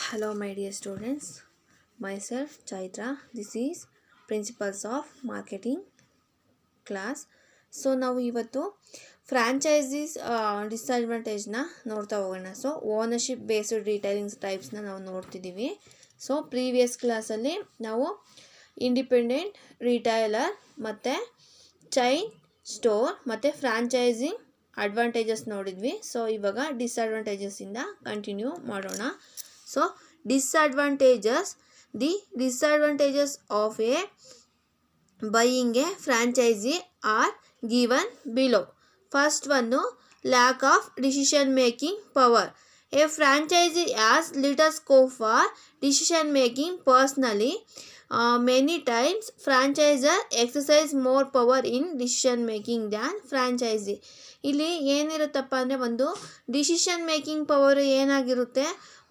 Hello, my dear students. Myself, Chaitra. This is Principles of Marketing class. So ನಾವು ಇವತ್ತು franchises ಡಿಸ್ಅಡ್ವಾಂಟೇಜ್ನ ನೋಡ್ತಾ ಹೋಗೋಣ. So ownership based ರಿಟೈಲಿಂಗ್ ಟೈಪ್ಸ್ನ ನಾವು ನೋಡ್ತಿದ್ದೀವಿ. So previous ಕ್ಲಾಸಲ್ಲಿ ನಾವು ಇಂಡಿಪೆಂಡೆಂಟ್ ರಿಟೈಲರ್ ಮತ್ತು ಚೈನ್ ಸ್ಟೋರ್ ಮತ್ತು ಫ್ರಾಂಚೈಸಿಂಗ್ ಅಡ್ವಾಂಟೇಜಸ್ ನೋಡಿದ್ವಿ. ಸೊ ಇವಾಗ ಡಿಸ್ಅಡ್ವಾಂಟೇಜಸ್ಸಿಂದ ಕಂಟಿನ್ಯೂ ಮಾಡೋಣ. So disadvantages, the disadvantages of buying a franchisee are given below. First one, lack of decision making power. A franchisee has little scope for decision making personally. Many times franchisor exercise more power in decision making than franchisee. ಇಲ್ಲಿ ಏನಿರುತ್ತಪ್ಪ ಅಂದರೆ ಒಂದು decision making power ಏನಾಗಿರುತ್ತೆ,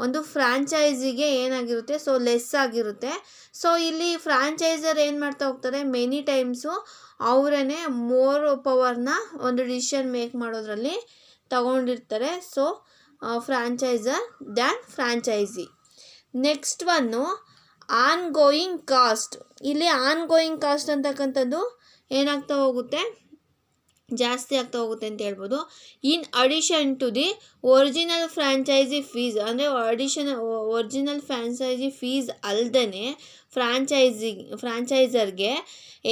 ಒಂದು ಫ್ರಾಂಚೈಸಿಗೆ ಏನಾಗಿರುತ್ತೆ, so less ಆಗಿರುತ್ತೆ. So ಇಲ್ಲಿ ಫ್ರಾಂಚೈಸರ್ ಏನು ಮಾಡ್ತಾ ಹೋಗ್ತಾರೆ, ಮೆನಿ ಟೈಮ್ಸು ಅವರೇ ಮೋರ್ ಪವರ್ನ ಒಂದು ಡಿಸಿಷನ್ ಮೇಕ್ ಮಾಡೋದ್ರಲ್ಲಿ ತಗೊಂಡಿರ್ತಾರೆ. So franchiser than franchisee. Next one ongoing cost. ಇಲ್ಲಿ ಆನ್ ಗೋಯಿಂಗ್ ಕಾಸ್ಟ್ ಅಂತಕ್ಕಂಥದ್ದು ಏನಾಗ್ತಾ ಹೋಗುತ್ತೆ, ಜಾಸ್ತಿ ಆಗ್ತಾ ಹೋಗುತ್ತೆ ಅಂತ ಹೇಳ್ಬೋದು. In addition to the original franchise fees, ಅಂದರೆ ಒರಿಜಿನಲ್ ಫ್ರಾಂಚೈಸಿ ಫೀಸ್ ಅಲ್ದೇ ಫ್ರಾಂಚೈಸರ್ಗೆ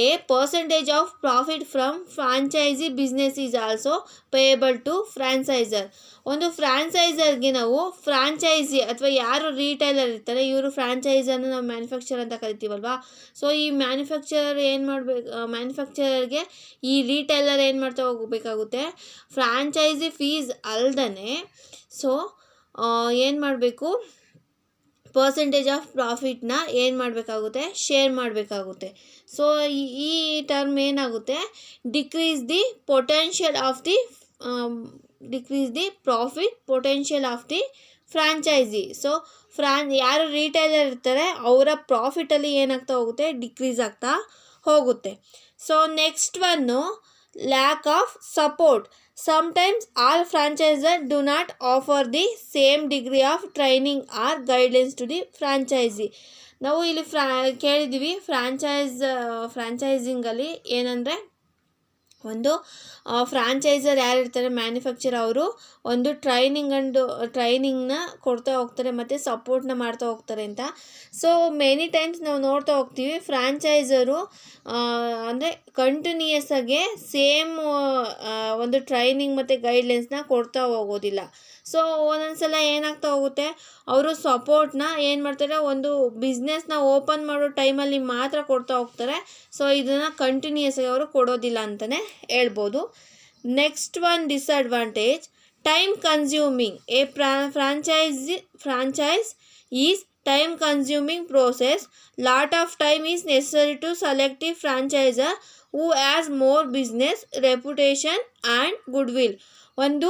a percentage of profit from franchise business is also payable to franchiser. ಒಂದು ಫ್ರಾಂಚೈಸರ್ಗೆ ನಾವು ಫ್ರಾಂಚೈಸಿ ಅಥವಾ ಯಾರು ರೀಟೈಲರ್ ಇರ್ತಾರೆ ಇವರು ಫ್ರಾಂಚೈಸರ್ನ ನಾವು ಮ್ಯಾನುಫ್ಯಾಕ್ಚರ್ ಅಂತ ಕರಿತೀವಲ್ವಾ. ಸೊ ಈ ಮ್ಯಾನುಫ್ಯಾಕ್ಚರರ್ ಏನು ಮಾಡಬೇಕು, ಮ್ಯಾನುಫ್ಯಾಕ್ಚರರ್ಗೆ ಈ ರೀಟೈಲರ್ ಏನು ಮಾಡ್ತಾ ಹೋಗಬೇಕಾಗುತ್ತೆ, ಫ್ರಾಂಚೈಸಿ ಫೀಸ್ ಅಲ್ದೇ ಸೊ ಏನು ಮಾಡಬೇಕು, ಪರ್ಸೆಂಟೇಜ್ ಆಫ್ ಪ್ರಾಫಿಟ್ನ ಏನು ಮಾಡಬೇಕಾಗುತ್ತೆ, ಶೇರ್ ಮಾಡಬೇಕಾಗುತ್ತೆ. ಸೊ ಈ ಟರ್ಮ್ ಏನಾಗುತ್ತೆ, decrease the profit potential of the franchise. So ಯಾರು ರೀಟೈಲರ್ ಇರ್ತಾರೆ ಅವರ ಪ್ರಾಫಿಟಲ್ಲಿ ಏನಾಗ್ತಾ ಹೋಗುತ್ತೆ, ಡಿಕ್ರೀಸ್ ಆಗ್ತಾ ಹೋಗುತ್ತೆ. So next one lack of support. Sometimes all franchisors do not offer the same degree of training or guidelines to the franchisee. ನಾವು ಇಲ್ಲಿ ಕೇಳಿದ್ದೀವಿ ಫ್ರಾಂಚೈಸಿಂಗಲ್ಲಿ ಏನಂದರೆ ಒಂದು ಫ್ರಾಂಚೈಸರ್ ಯಾರಿರ್ತಾರೆ ಮ್ಯಾನುಫ್ಯಾಕ್ಚರ್ ಅವರು ಒಂದು ಟ್ರೈನಿಂಗ್ನ ಕೊಡ್ತಾ ಹೋಗ್ತಾರೆ ಮತ್ತು ಸಪೋರ್ಟ್ನ ಮಾಡ್ತಾ ಹೋಗ್ತಾರೆ ಅಂತ. ಸೊ ಮೆನಿ ಟೈಮ್ಸ್ ನಾವು ನೋಡ್ತಾ ಹೋಗ್ತೀವಿ ಫ್ರಾಂಚೈಸರು ಅಂದರೆ ಕಂಟಿನ್ಯೂಯಸ್ ಆಗಿ ಸೇಮ್ ಒಂದು ಟ್ರೈನಿಂಗ್ ಮತ್ತು ಗೈಡ್ಲೈನ್ಸ್ನ ಕೊಡ್ತಾ ಹೋಗೋದಿಲ್ಲ. ಸೊ ಒಂದೊಂದ್ಸಲ ಏನಾಗ್ತಾ ಹೋಗುತ್ತೆ, ಅವರು ಸಪೋರ್ಟ್ನ ಏನು ಮಾಡ್ತಾರೆ, ಒಂದು ಬಿಸ್ನೆಸ್ನ ಓಪನ್ ಮಾಡೋ ಟೈಮಲ್ಲಿ ಮಾತ್ರ ಕೊಡ್ತಾ ಹೋಗ್ತಾರೆ. ಸೊ ಇದನ್ನು ಕಂಟಿನ್ಯೂಯಸ್ ಆಗಿ ಅವರು ಕೊಡೋದಿಲ್ಲ ಅಂತಲೇ ಹೇಳ್ಬೋದು. Next one disadvantage, time consuming. A franchise is time consuming process. Lot of time is necessary to select a franchisor who has more business reputation and goodwill. ಒಂದು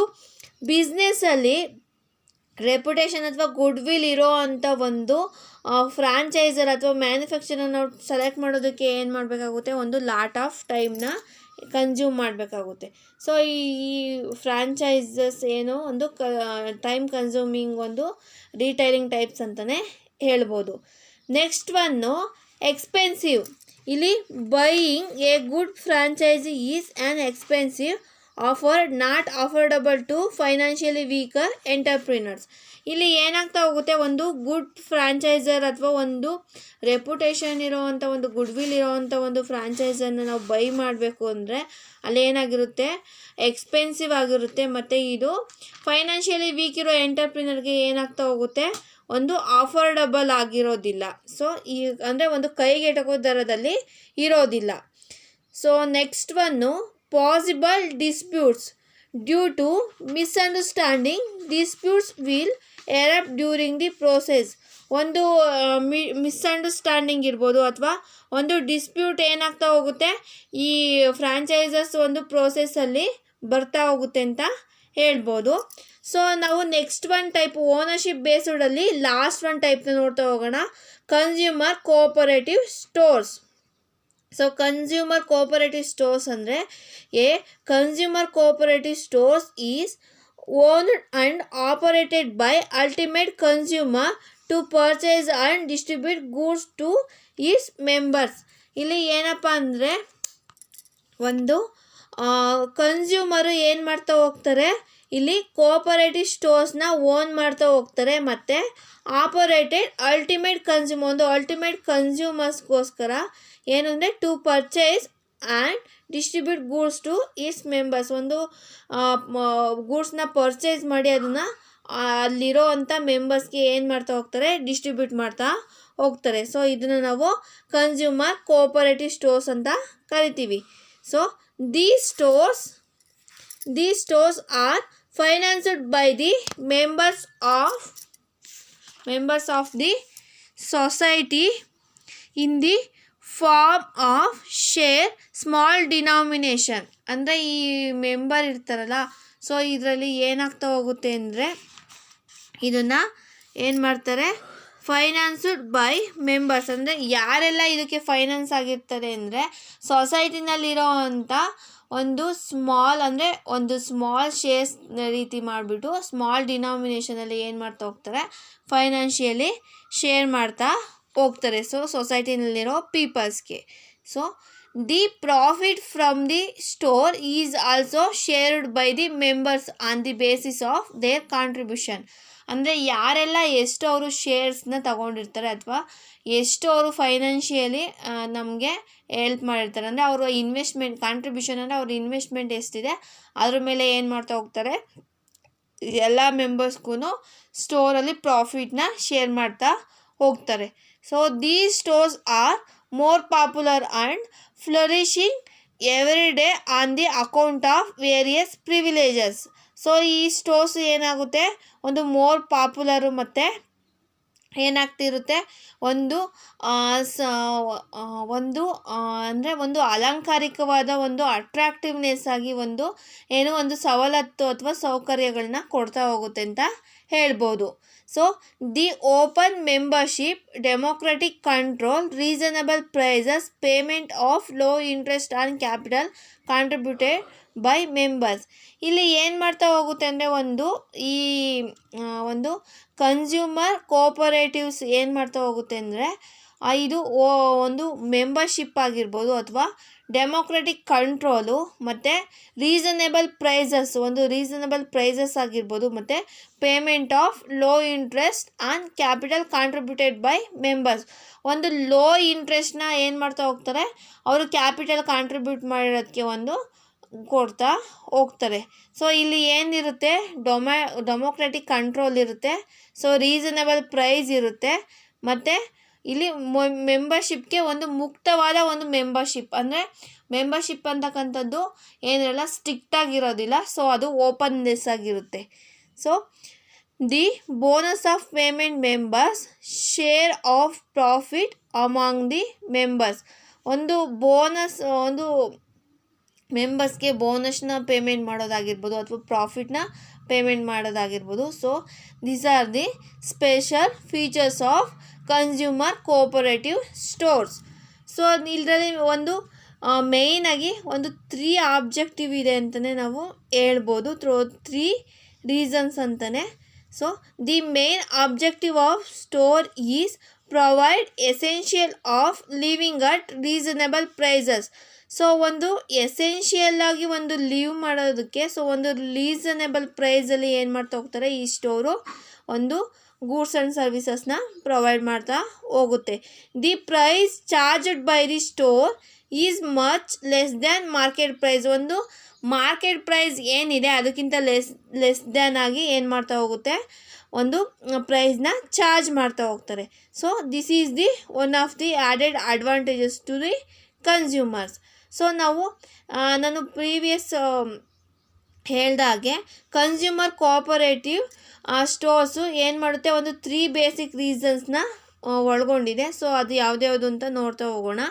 ಬಿಸ್ನೆಸ್ಸಲ್ಲಿ ರೆಪ್ಯುಟೇಷನ್ ಅಥವಾ ಗುಡ್ವಿಲ್ ಇರೋ ಅಂಥ ಒಂದು ಫ್ರಾಂಚೈಸರ್ ಅಥವಾ ಮ್ಯಾನುಫ್ಯಾಕ್ಚರರ್ ನಾವು ಸೆಲೆಕ್ಟ್ ಮಾಡೋದಕ್ಕೆ ಏನು ಮಾಡಬೇಕಾಗುತ್ತೆ, ಒಂದು ಲಾಟ್ ಆಫ್ ಟೈಮ್ನ ಕನ್ಸ್ಯೂಮ್ ಮಾಡಬೇಕಾಗುತ್ತೆ. ಸೊ ಈ ಫ್ರಾಂಚೈಸಸ್ ಏನು ಒಂದು ಟೈಮ್ ಕನ್ಸ್ಯೂಮಿಂಗ್ ಒಂದು ರಿಟೈಲಿಂಗ್ ಟೈಪ್ಸ್ ಅಂತಲೇ ಹೇಳ್ಬೋದು. Next one expensive. ಇಲ್ಲಿ buying a good franchise is an expensive offer not affordable to financially weaker entrepreneurs. ಇಲ್ಲಿ ಏನಾಗ್ತಾ ಹೋಗುತ್ತೆ, ಒಂದು ಗುಡ್ ಫ್ರಾಂಚೈಸರ್ ಅಥವಾ ಒಂದು ರೆಪ್ಯುಟೇಷನ್ ಇರೋವಂಥ ಒಂದು ಗುಡ್ವಿಲ್ ಇರೋವಂಥ ಒಂದು ಫ್ರಾಂಚೈಸರ್ನ ನಾವು ಬೈ ಮಾಡಬೇಕು ಅಂದರೆ ಅಲ್ಲೇನಾಗಿರುತ್ತೆ, ಎಕ್ಸ್ಪೆನ್ಸಿವ್ ಆಗಿರುತ್ತೆ ಮತ್ತು ಇದು ಫೈನಾನ್ಷಿಯಲಿ ವೀಕ್ ಇರೋ ಎಂಟರ್ಪ್ರಿನರ್ಗೆ ಏನಾಗ್ತಾ ಹೋಗುತ್ತೆ, ಒಂದು ಅಫೋರ್ಡಬಲ್ ಆಗಿರೋದಿಲ್ಲ. ಸೊ ಈ ಅಂದರೆ ಒಂದು ಕೈಗೆಟಕೋ ದರದಲ್ಲಿ ಇರೋದಿಲ್ಲ. So next one possible disputes due to misunderstanding. Disputes will erupt during the process. ಒಂದು ಮಿಸ್ಅಂಡರ್ಸ್ಟ್ಯಾಂಡಿಂಗ್ ಇರ್ಬೋದು ಅಥವಾ ಒಂದು ಡಿಸ್ಪ್ಯೂಟ್ ಏನಾಗ್ತಾ ಹೋಗುತ್ತೆ, ಈ ಫ್ರಾಂಚೈಸರ್ಸ್ ಒಂದು ಪ್ರೋಸೆಸ್ಸಲ್ಲಿ ಬರ್ತಾ ಹೋಗುತ್ತೆ ಅಂತ ಹೇಳ್ಬೋದು. ಸೊ ನಾವು ನೆಕ್ಸ್ಟ್ ಒನ್ ಟೈಪ್ ಓನರ್ಶಿಪ್ ಬೇಸ್ಡಲ್ಲಿ ಲಾಸ್ಟ್ ಒನ್ ಟೈಪ್ನ ನೋಡ್ತಾ ಹೋಗೋಣ, consumer cooperative stores. So consumer cooperative stores ಅಂದರೆ consumer cooperative stores is owned and operated by ultimate consumer to purchase and distribute goods to its members. ಇಲ್ಲಿ ಏನಪ್ಪ ಅಂದರೆ ಒಂದು consumer ಏನು ಮಾಡ್ತಾ ಹೋಗ್ತಾರೆ, ಇಲ್ಲಿ ಕೋಆಪರೇಟಿವ್ ಸ್ಟೋರ್ಸ್ನ ಓನ್ ಮಾಡ್ತಾ ಹೋಗ್ತಾರೆ. ಮತ್ತು ಆಪರೇಟೆಡ್ ಅಲ್ಟಿಮೇಟ್ ಕನ್ಸ್ಯೂಮರ್, ಒಂದು ಅಲ್ಟಿಮೇಟ್ ಕನ್ಸ್ಯೂಮರ್ಸ್ಗೋಸ್ಕರ ಏನು ಅಂದರೆ to purchase and distribute goods to its members, ಒಂದು ಗೂಡ್ಸ್ನ ಪರ್ಚೇಸ್ ಮಾಡಿ ಅದನ್ನು ಅಲ್ಲಿರೋ ಅಂಥ ಮೆಂಬರ್ಸ್ಗೆ ಏನು ಮಾಡ್ತಾ ಹೋಗ್ತಾರೆ, ಡಿಸ್ಟ್ರಿಬ್ಯೂಟ್ ಮಾಡ್ತಾ ಹೋಗ್ತಾರೆ. ಸೊ ಇದನ್ನು ನಾವು ಕನ್ಸ್ಯೂಮರ್ ಕೋಆಪರೇಟಿವ್ ಸ್ಟೋರ್ಸ್ ಅಂತ ಕರಿತೀವಿ. So these stores are financed by the members of the society in the form of share small denomination. ಅಂದರೆ ಈ ಮೆಂಬರ್ ಇರ್ತಾರಲ್ಲ, ಸೊ ಇದರಲ್ಲಿ ಏನಾಗ್ತಾ ಹೋಗುತ್ತೆ ಅಂದರೆ ಇದನ್ನು ಏನು ಮಾಡ್ತಾರೆ, ಫೈನಾನ್ಸ್ಡ್ ಬೈ ಮೆಂಬರ್ಸ್. ಅಂದರೆ ಯಾರೆಲ್ಲ ಇದಕ್ಕೆ ಫೈನಾನ್ಸ್ ಆಗಿರ್ತಾರೆ ಅಂದರೆ ಸೊಸೈಟಿನಲ್ಲಿರೋ ಅಂಥ ಒಂದು ಸ್ಮಾಲ್ ಶೇರ್ಸ್ ರೀತಿ ಮಾಡಿಬಿಟ್ಟು ಸ್ಮಾಲ್ ಡಿನಾಮಿನೇಷನಲ್ಲಿ ಏನು ಮಾಡ್ತಾ ಹೋಗ್ತಾರೆ, ಫೈನಾನ್ಷಿಯಲಿ ಶೇರ್ ಮಾಡ್ತಾ ಹೋಗ್ತಾರೆ. ಸೊ ಸೊಸೈಟಿನಲ್ಲಿರೋ ಪೀಪಲ್ಸ್ಗೆ. So the profit from the store is also shared by the members on the basis of their contribution. ಅಂದರೆ ಯಾರೆಲ್ಲ ಎಷ್ಟು ಅವರು ಶೇರ್ಸ್ನ ತಗೊಂಡಿರ್ತಾರೆ ಅಥವಾ ಎಷ್ಟು ಅವರು ಫೈನಾನ್ಷಿಯಲಿ ನಮಗೆ ಹೆಲ್ಪ್ ಮಾಡಿರ್ತಾರೆ, ಅಂದರೆ ಅವರು ಇನ್ವೆಸ್ಟ್ಮೆಂಟ್ ಕಾಂಟ್ರಿಬ್ಯೂಷನ್ ಅಂದರೆ ಅವ್ರ ಇನ್ವೆಸ್ಟ್ಮೆಂಟ್ ಎಷ್ಟಿದೆ ಅದ್ರ ಮೇಲೆ ಏನು ಮಾಡ್ತಾ ಹೋಗ್ತಾರೆ, ಎಲ್ಲ ಮೆಂಬರ್ಸ್ಗೂ ಸ್ಟೋರಲ್ಲಿ ಪ್ರಾಫಿಟ್ನ ಶೇರ್ ಮಾಡ್ತಾ ಹೋಗ್ತಾರೆ. So these stores are more popular and flourishing every day on the account of various privileges. So ಈ ಸ್ಟೋರ್ಸ್ ಏನಾಗುತ್ತೆ, ಒಂದು ಮೋರ್ ಪಾಪ್ಯುಲರು ಮತ್ತು ಏನಾಗ್ತಿರುತ್ತೆ, ಒಂದು ಅಂದರೆ ಒಂದು ಅಲಂಕಾರಿಕವಾದ ಒಂದು ಅಟ್ರಾಕ್ಟಿವ್ನೆಸ್ ಆಗಿ ಒಂದು ಸವಲತ್ತು ಅಥವಾ ಸೌಕರ್ಯಗಳನ್ನ ಕೊಡ್ತಾ ಹೋಗುತ್ತೆ ಅಂತ ಹೇಳ್ಬೋದು. So the open membership, democratic control, reasonable prices, payment of low interest on capital contributed by members. ಇಲ್ಲಿ ಏನು ಮಾಡ್ತಾ ಹೋಗುತ್ತೆ ಅಂದರೆ ಒಂದು ಕನ್ಸ್ಯೂಮರ್ ಕೋಆಪರೇಟಿವ್ಸ್ ಏನು ಮಾಡ್ತಾ ಹೋಗುತ್ತೆ ಅಂದರೆ ಇದು ಒಂದು ಮೆಂಬರ್ಶಿಪ್ ಆಗಿರ್ಬೋದು ಅಥವಾ ಡೆಮೋಕ್ರೆಟಿಕ್ ಕಂಟ್ರೋಲು ಮತ್ತು ರೀಸನೇಬಲ್ ಪ್ರೈಸಸ್ ಆಗಿರ್ಬೋದು ಮತ್ತು payment of low interest on capital contributed by members. ಒಂದು ಲೋ ಇಂಟ್ರೆಸ್ಟ್ನ ಏನು ಮಾಡ್ತಾ ಹೋಗ್ತಾರೆ, ಅವರು ಕ್ಯಾಪಿಟಲ್ ಕಾಂಟ್ರಿಬ್ಯೂಟ್ ಮಾಡಿರೋದಕ್ಕೆ ಕೊಡ್ತಾ ಹೋಗ್ತಾರೆ. ಸೊ ಇಲ್ಲಿ ಏನಿರುತ್ತೆ, ಡೆಮೋಕ್ರೆಟಿಕ್ ಕಂಟ್ರೋಲ್ ಇರುತ್ತೆ, ಸೊ ರೀಸನಬಲ್ ಪ್ರೈಸ್ ಇರುತ್ತೆ, ಮತ್ತು ಇಲ್ಲಿ ಮೆಂಬರ್ಶಿಪ್ಗೆ ಒಂದು ಮುಕ್ತವಾದ ಒಂದು ಮೆಂಬರ್ಶಿಪ್. ಅಂದರೆ ಮೆಂಬರ್ಶಿಪ್ ಅಂತಕ್ಕಂಥದ್ದು ಏನಿರಲ್ಲ, ಸ್ಟ್ರಿಕ್ಟಾಗಿರೋದಿಲ್ಲ, ಸೊ ಅದು ಓಪನ್ನೆಸ್ ಆಗಿರುತ್ತೆ. So the bonus of payment members, share of profit among the members. ಒಂದು ಮೆಂಬರ್ಸ್ಗೆ ಬೋನಸ್ನ ಪೇಮೆಂಟ್ ಮಾಡೋದಾಗಿರ್ಬೋದು ಅಥವಾ ಪ್ರಾಫಿಟ್ನ ಪೇಮೆಂಟ್ ಮಾಡೋದಾಗಿರ್ಬೋದು. So these R the special features of consumer cooperative stores. So ಇದರಲ್ಲಿ ಮೇಯ್ನಾಗಿ 3 ಆಬ್ಜೆಕ್ಟಿವ್ ಇದೆ ಅಂತಲೇ ನಾವು ಹೇಳ್ಬೋದು, 3 ರೀಸನ್ಸ್ ಅಂತಲೇ. So the main objective of store is provide essential of living at reasonable prices. So essential ಆಗಿ ಲೀವ್ ಮಾಡೋದಕ್ಕೆ, ಸೊ ರೀಸನಬಲ್ ಪ್ರೈಸಲ್ಲಿ ಏನು ಮಾಡ್ತಾ ಹೋಗ್ತಾರೆ, ಈ ಸ್ಟೋರು ಗೂಡ್ಸ್ ಆ್ಯಂಡ್ ಸರ್ವಿಸಸ್ನ ಪ್ರೊವೈಡ್ ಮಾಡ್ತಾ ಹೋಗುತ್ತೆ. The price charged by the store is much less than market price. Market price ಏನಿದೆ ಅದಕ್ಕಿಂತ ಲೆಸ್ ದ್ಯಾನ್ ಆಗಿ ಏನು ಮಾಡ್ತಾ ಹೋಗುತ್ತೆ, ಪ್ರೈಸ್ನ ಚಾರ್ಜ್ ಮಾಡ್ತಾ ಹೋಗ್ತಾರೆ. So this is the one of the added advantages to the consumers. So ನಾನು ಪ್ರೀವಿಯಸ್ ಹೇಳ್ದಾಗೆ ಕನ್ಸ್ಯೂಮರ್ ಕೋಆಪರೇಟಿವ್ ಸ್ಟೋರ್ಸು ಏನು ಮಾಡುತ್ತೆ, 3 ಬೇಸಿಕ್ ರೀಸನ್ಸ್ನ ಒಳಗೊಂಡಿದೆ. ಸೊ ಅದು ಯಾವ್ದ್ಯಾವುದು ಅಂತ ನೋಡ್ತಾ ಹೋಗೋಣ.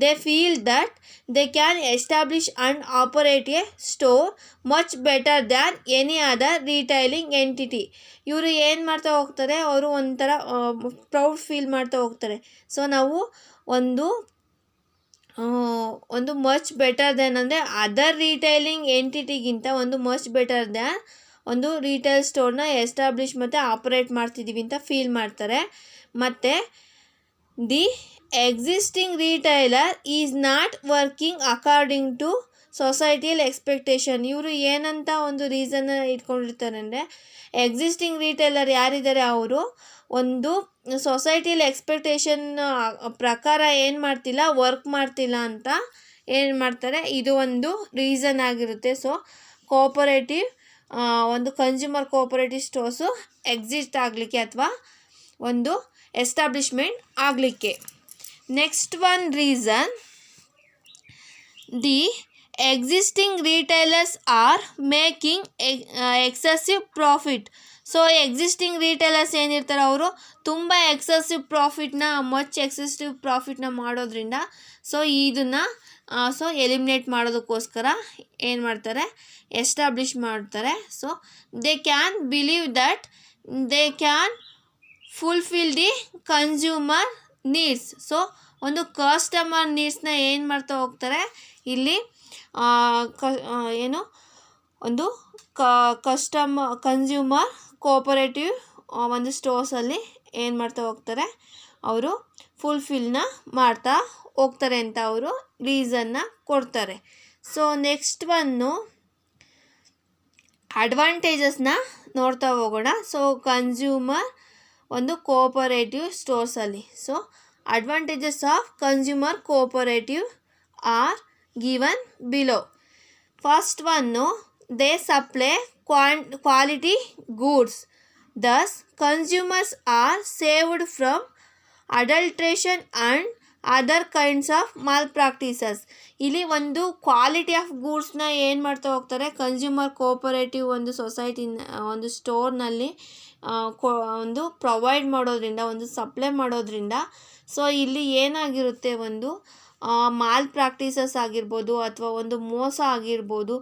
They feel that they can establish and operate a store much better than any other retailing entity. ಇವರು ಏನು ಮಾಡ್ತಾ ಹೋಗ್ತಾರೆ, ಅವರು ಒಂಥರ ಪ್ರೌಡ್ ಫೀಲ್ ಮಾಡ್ತಾ ಹೋಗ್ತಾರೆ. ಸೊ ನಾವು ಮಚ್ ಬೆಟರ್ ದ್ಯಾನ್ ಅಂದರೆ ಅದರ್ ರೀಟೈಲಿಂಗ್ ಎಂಟಿಟಿಗಿಂತ ಮಚ್ ಬೆಟರ್ ದ್ಯಾನ್ ಒಂದು ರಿಟೇಲ್ ಸ್ಟೋರ್ನ ಎಸ್ಟಾಬ್ಲಿಷ್ ಮತ್ತು ಆಪರೇಟ್ ಮಾಡ್ತಿದ್ದೀವಿ ಅಂತ ಫೀಲ್ ಮಾಡ್ತಾರೆ. ಮತ್ತು the existing retailer is not working according to societal expectation. ಇವರು ಏನಂತ ಒಂದು ರೀಸನ್ನ ಇಟ್ಕೊಂಡಿರ್ತಾರೆ ಅಂದರೆ, ಎಕ್ಸಿಸ್ಟಿಂಗ್ ರಿಟೇಲರ್ ಯಾರಿದ್ದಾರೆ ಅವರು ಒಂದು ಸೊಸೈಟಿಯಲ್ಲಿ ಎಕ್ಸ್ಪೆಕ್ಟೇಷನ್ ಪ್ರಕಾರ ಏನು ಮಾಡ್ತಿಲ್ಲ, ವರ್ಕ್ ಮಾಡ್ತಿಲ್ಲ ಅಂತ ಏನು ಮಾಡ್ತಾರೆ, ಇದು ಒಂದು ರೀಸನ್ ಆಗಿರುತ್ತೆ. ಸೊ ಕೋಪರೇಟಿವ್ ಒಂದು ಕನ್ಸ್ಯೂಮರ್ ಕೋಪರೇಟಿವ್ ಸ್ಟೋರ್ಸು ಎಕ್ಸಿಸ್ಟ್ ಆಗಲಿಕ್ಕೆ ಅಥವಾ ಒಂದು ಎಸ್ಟಾಬ್ಲಿಷ್ಮೆಂಟ್ ಆಗಲಿಕ್ಕೆ. Next one reason, the existing retailers are making excessive profit. So existing retailers ಏನಿರ್ತಾರೆ ಅವರು ತುಂಬ ಎಕ್ಸೆಸಿವ್ ಪ್ರಾಫಿಟ್ನ ಮಾಡೋದ್ರಿಂದ ಸೊ ಇದನ್ನು ಎಲಿಮಿನೇಟ್ ಮಾಡೋದಕ್ಕೋಸ್ಕರ ಏನು ಮಾಡ್ತಾರೆ, ಎಸ್ಟಾಬ್ಲಿಷ್ ಮಾಡ್ತಾರೆ. So they can believe that they can fulfil the consumer needs. So ಒಂದು ಕಸ್ಟಮರ್ ನೀಡ್ಸ್ನ ಏನು ಮಾಡ್ತಾ ಹೋಗ್ತಾರೆ ಇಲ್ಲಿ ಒಂದು ಕನ್ಸ್ಯೂಮರ್ ಕೋಪರೇಟಿವ್ ಒಂದು ಸ್ಟೋರ್ಸಲ್ಲಿ ಏನು ಮಾಡ್ತಾ ಹೋಗ್ತಾರೆ, ಅವರು ಫುಲ್ಫಿಲ್ನ ಮಾಡ್ತಾ ಹೋಗ್ತಾರೆ ಅಂತ ಅವರು ರೀಸನ್ನ ಕೊಡ್ತಾರೆ. ಸೊ ನೆಕ್ಸ್ಟ್ ಒನ್ನು ಅಡ್ವಾಂಟೇಜಸ್ನ ನೋಡ್ತಾ ಹೋಗೋಣ. ಸೊ ಕನ್ಸ್ಯೂಮರ್ ಒಂದು ಕೋಪರೇಟಿವ್ ಸ್ಟೋರ್ಸಲ್ಲಿ. So advantages of consumer cooperative are given below. First one, they supply quality goods. Thus, consumers are saved from adulteration and other kinds of malpractices. ಇಲ್ಲಿ ಒಂದು quality of ಗೂಡ್ಸ್ನ ಏನು ಮಾಡ್ತಾ ಹೋಗ್ತಾರೆ, consumer cooperative ಒಂದು society ಒಂದು ಸ್ಟೋರ್ನಲ್ಲಿ ಒಂದು provide ಮಾಡೋದ್ರಿಂದ, ಒಂದು ಸಪ್ಲೈ ಮಾಡೋದ್ರಿಂದ ಸೊ ಇಲ್ಲಿ ಏನಾಗಿರುತ್ತೆ, ಒಂದು ಮಾಲ್ ಪ್ರಾಕ್ಟೀಸಸ್ ಆಗಿರ್ಬೋದು ಅಥವಾ ಒಂದು ಮೋಸ ಆಗಿರ್ಬೋದು,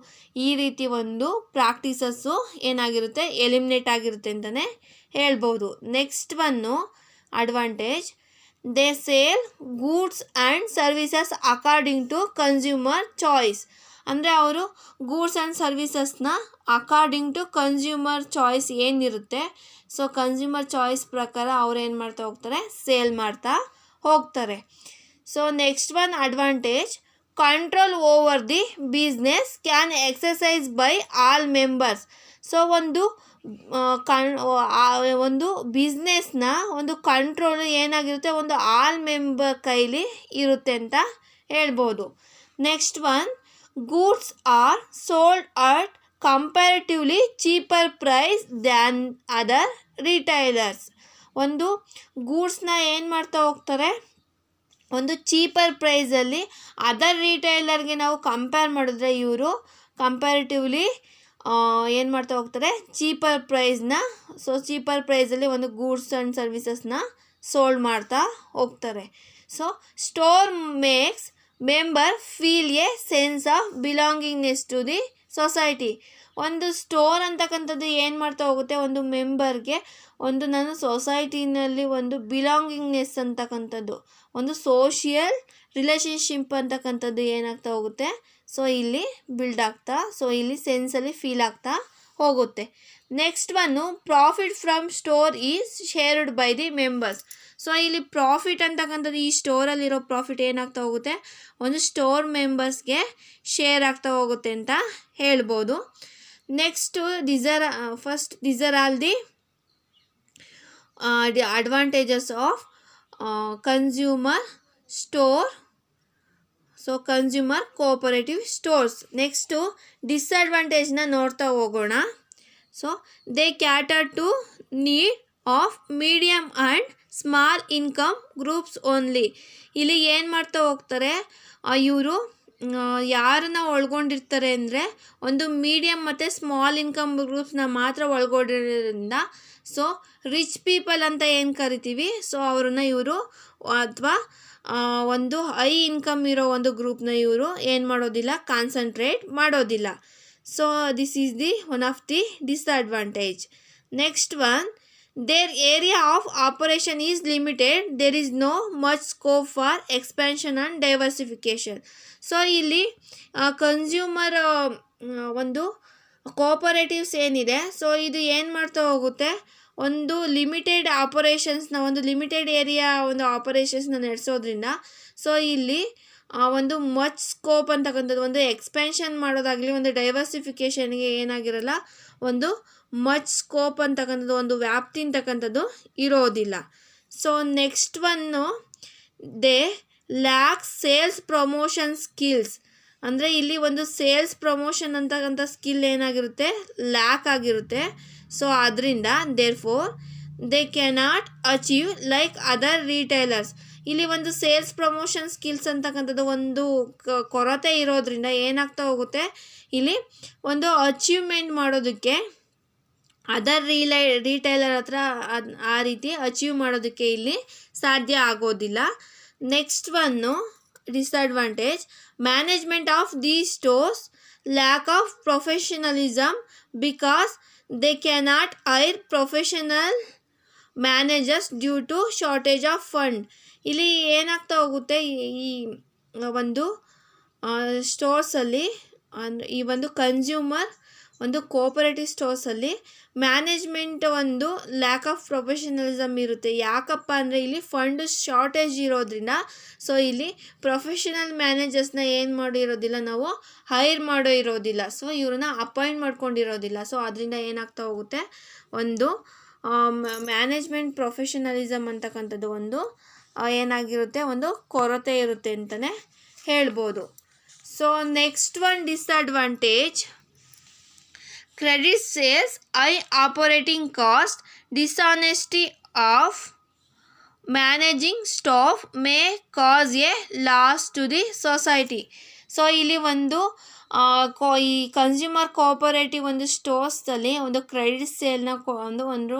ಈ ರೀತಿ ಒಂದು ಪ್ರಾಕ್ಟೀಸಸ್ಸು ಏನಾಗಿರುತ್ತೆ, ಎಲಿಮಿನೇಟ್ ಆಗಿರುತ್ತೆ ಅಂತಲೇ ಹೇಳ್ಬೋದು. Next one advantage, they sale goods and services according to consumer choice. ಅಂದರೆ ಅವರು ಗೂಡ್ಸ್ ಆ್ಯಂಡ್ ಸರ್ವಿಸಸ್ನ ಅಕಾರ್ಡಿಂಗ್ ಟು ಕನ್ಸ್ಯೂಮರ್ ಚಾಯ್ಸ್ ಏನಿರುತ್ತೆ, ಸೊ ಕನ್ಸ್ಯೂಮರ್ ಚಾಯ್ಸ್ ಪ್ರಕಾರ ಅವ್ರು ಏನು ಮಾಡ್ತಾ ಹೋಗ್ತಾರೆ, ಸೇಲ್ ಮಾಡ್ತಾ ಹೋಗ್ತಾರೆ. So next one advantage, control over the business can exercise by all members. So ಒಂದು ಬಿಸ್ನೆಸ್ನ ಒಂದು ಕಂಟ್ರೋಲ್ ಏನಾಗಿರುತ್ತೆ, ಒಂದು ಆಲ್ ಮೆಂಬರ್ ಕೈಲಿ ಇರುತ್ತೆ ಅಂತ ಹೇಳ್ಬೋದು. Next one, goods are sold at comparatively cheaper price than other retailers. ಒಂದು ಗೂಡ್ಸ್ನ ಏನು ಮಾಡ್ತಾ ಹೋಗ್ತಾರೆ, ಒಂದು ಚೀಪರ್ ಪ್ರೈಸಲ್ಲಿ ಅದರ್ ರಿಟೈಲರ್ಗೆ ನಾವು ಕಂಪೇರ್ ಮಾಡಿದ್ರೆ ಇವರು ಕಂಪ್ಯಾರಿಟಿವ್ಲಿ ಏನು ಮಾಡ್ತಾ ಹೋಗ್ತಾರೆ, ಚೀಪರ್ ಪ್ರೈಸ್ನ, ಸೊ ಚೀಪರ್ ಪ್ರೈಸಲ್ಲಿ ಒಂದು ಗೂಡ್ಸ್ ಆ್ಯಂಡ್ ಸರ್ವಿಸಸ್ನ ಸೋಲ್ಡ್ ಮಾಡ್ತಾ ಹೋಗ್ತಾರೆ. So store makes member feel a sense of belongingness to the society. ಒಂದು ಸ್ಟೋರ್ ಅಂತಕ್ಕಂಥದ್ದು ಏನು ಮಾಡ್ತಾ ಹೋಗುತ್ತೆ, ಒಂದು ಮೆಂಬರ್ಗೆ ಒಂದು ನಾನು ಸೊಸೈಟಿನಲ್ಲಿ ಒಂದು ಬಿಲಾಂಗಿಂಗ್ನೆಸ್ ಅಂತಕ್ಕಂಥದ್ದು, ಒಂದು ಸೋಷಿಯಲ್ ರಿಲೇಷನ್ಶಿಪ್ ಅಂತಕ್ಕಂಥದ್ದು ಏನಾಗ್ತಾ ಹೋಗುತ್ತೆ, ಸೊ ಇಲ್ಲಿ ಬಿಲ್ಡ್ ಆಗ್ತಾ, ಸೊ ಇಲ್ಲಿ ಸೆನ್ಸಲ್ಲಿ ಫೀಲ್ ಆಗ್ತಾ ಹೋಗುತ್ತೆ. Next one, profit from store is shared by the members. So ಇಲ್ಲಿ ಪ್ರಾಫಿಟ್ ಅಂತಕ್ಕಂಥದ್ದು, ಈ ಸ್ಟೋರಲ್ಲಿರೋ ಪ್ರಾಫಿಟ್ ಏನಾಗ್ತಾ ಹೋಗುತ್ತೆ, ಒಂದು ಸ್ಟೋರ್ ಮೆಂಬರ್ಸ್ಗೆ ಶೇರ್ ಆಗ್ತಾ ಹೋಗುತ್ತೆ ಅಂತ ಹೇಳ್ಬೋದು. Next these are all the advantages of consumer store, so consumer cooperative stores. Next ಡಿಸ್ಅಡ್ವಾಂಟೇಜ್ನ ನೋಡ್ತಾ ಹೋಗೋಣ. So they cater to need of medium and small income groups only. ಇಲ್ಲಿ ಏನು ಮಾಡ್ತಾ ಹೋಗ್ತಾರೆ, ಇವರು ಯಾರನ್ನ ಒಳಗೊಂಡಿರ್ತಾರೆ ಅಂದರೆ ಒಂದು ಮೀಡಿಯಮ್ ಮತ್ತು ಸ್ಮಾಲ್ ಇನ್ಕಮ್ ಗ್ರೂಪ್ಸ್ನ ಮಾತ್ರ ಒಳಗೊಂಡಿರೋದ್ರಿಂದ ಸೊ ರಿಚ್ ಪೀಪಲ್ ಅಂತ ಏನು ಕರಿತೀವಿ, ಸೊ ಅವ್ರನ್ನ ಇವರು ಅಥವಾ ಒಂದು ಹೈ ಇನ್ಕಮ್ ಇರೋ ಒಂದು ಗ್ರೂಪ್ನ ಇವರು ಏನು ಮಾಡೋದಿಲ್ಲ, ಕಾನ್ಸಂಟ್ರೇಟ್ ಮಾಡೋದಿಲ್ಲ. So this is the one of the disadvantage. Next one, their area of operation is limited, there is no much scope for expansion and diversification. So ಇಲ್ಲಿ ಕನ್ಸ್ಯೂಮರ್ ಒಂದು ಕೋಪರೇಟಿವ್ಸ್ ಏನಿದೆ, ಸೊ ಇದು ಏನು ಮಾಡ್ತಾ ಹೋಗುತ್ತೆ, ಒಂದು ಲಿಮಿಟೆಡ್ ಆಪರೇಷನ್ಸ್ನ, ಒಂದು ಲಿಮಿಟೆಡ್ ಏರಿಯಾ ಒಂದು ಆಪರೇಷನ್ಸ್ನ ನಡೆಸೋದ್ರಿಂದ ಸೊ ಇಲ್ಲಿ ಒಂದು ಮಚ್ ಸ್ಕೋಪ್ ಅಂತಕ್ಕಂಥದ್ದು, ಒಂದು ಎಕ್ಸ್ಪೆನ್ಷನ್ ಮಾಡೋದಾಗಲಿ, ಒಂದು ಡೈವರ್ಸಿಫಿಕೇಷನ್ಗೆ ಏನಾಗಿರಲ್ಲ, ಒಂದು ಮಚ್ ಸ್ಕೋಪ್ ಅಂತಕ್ಕಂಥದ್ದು, ಒಂದು ವ್ಯಾಪ್ತಿ ಅಂತಕ್ಕಂಥದ್ದು ಇರೋದಿಲ್ಲ. So next one, they lack sales promotion skills. ಅಂದರೆ ಇಲ್ಲಿ ಒಂದು ಸೇಲ್ಸ್ ಪ್ರಮೋಷನ್ ಅಂತಕ್ಕಂಥ ಸ್ಕಿಲ್ ಏನಾಗಿರುತ್ತೆ, ಲ್ಯಾಕ್ ಆಗಿರುತ್ತೆ. ಸೊ ಅದರಿಂದ therefore they cannot achieve like other retailers. ಇಲ್ಲಿ ಒಂದು ಸೇಲ್ಸ್ ಪ್ರಮೋಷನ್ ಸ್ಕಿಲ್ಸ್ ಅಂತಕ್ಕಂಥದ್ದು ಒಂದು ಕೊರತೆ ಇರೋದ್ರಿಂದ ಏನಾಗ್ತಾ ಹೋಗುತ್ತೆ, ಇಲ್ಲಿ ಒಂದು ಅಚೀವ್ಮೆಂಟ್ ಮಾಡೋದಕ್ಕೆ ಅದರ್ ರಿಟೈಲರ್ ಹತ್ರ ಆ ರೀತಿ ಅಚೀವ್ ಮಾಡೋದಕ್ಕೆ ಇಲ್ಲಿ ಸಾಧ್ಯ ಆಗೋದಿಲ್ಲ. Next one disadvantage, management of the stores lack of professionalism because they cannot hire professional managers due to shortage of fund. ಇಲ್ಲಿ ಏನಾಗ್ತಾ ಹೋಗುತ್ತೆ, ಈ ಒಂದು ಸ್ಟೋರ್ಸಲ್ಲಿ ಈ ಒಂದು ಕನ್ಸ್ಯೂಮರ್ ಒಂದು ಕೋಪರೇಟಿವ್ ಸ್ಟೋರ್ಸಲ್ಲಿ ಮ್ಯಾನೇಜ್ಮೆಂಟ್ ಒಂದು ಲ್ಯಾಕ್ ಆಫ್ ಪ್ರೊಫೆಷನಲಿಸಮ್ ಇರುತ್ತೆ. ಯಾಕಪ್ಪ ಅಂದರೆ ಇಲ್ಲಿ ಫಂಡ್ ಶಾರ್ಟೇಜ್ ಇರೋದ್ರಿಂದ ಸೊ ಇಲ್ಲಿ ಪ್ರೊಫೆಷನಲ್ ಮ್ಯಾನೇಜರ್ಸ್ನ ಏನು ಮಾಡಿರೋದಿಲ್ಲ, ನಾವು ಹೈರ್ ಮಾಡೋ ಇರೋದಿಲ್ಲ. ಸೊ ಇವ್ರನ್ನ ಅಪಾಯಿಂಟ್ ಮಾಡ್ಕೊಂಡಿರೋದಿಲ್ಲ. ಸೊ ಅದರಿಂದ ಏನಾಗ್ತಾ ಹೋಗುತ್ತೆ, ಒಂದು ಮ್ಯಾನೇಜ್ಮೆಂಟ್ ಪ್ರೊಫೆಷನಲಿಸಮ್ ಅಂತಕ್ಕಂಥದ್ದು ಒಂದು ಏನಾಗಿರುತ್ತೆ, ಒಂದು ಕೊರತೆ ಇರುತ್ತೆ ಅಂತಲೇ ಹೇಳ್ಬೋದು. So next one disadvantage, credit sales, high operating cost, dishonesty of managing staff may cause a loss to the society. So ಇಲ್ಲಿ ಒಂದು ಈ ಕನ್ಸ್ಯೂಮರ್ ಕೋಪರೇಟಿವ್ ಒಂದು ಸ್ಟೋರ್ಸಲ್ಲಿ ಒಂದು ಕ್ರೆಡಿಟ್ ಸೇಲ್ನ ಒಂದು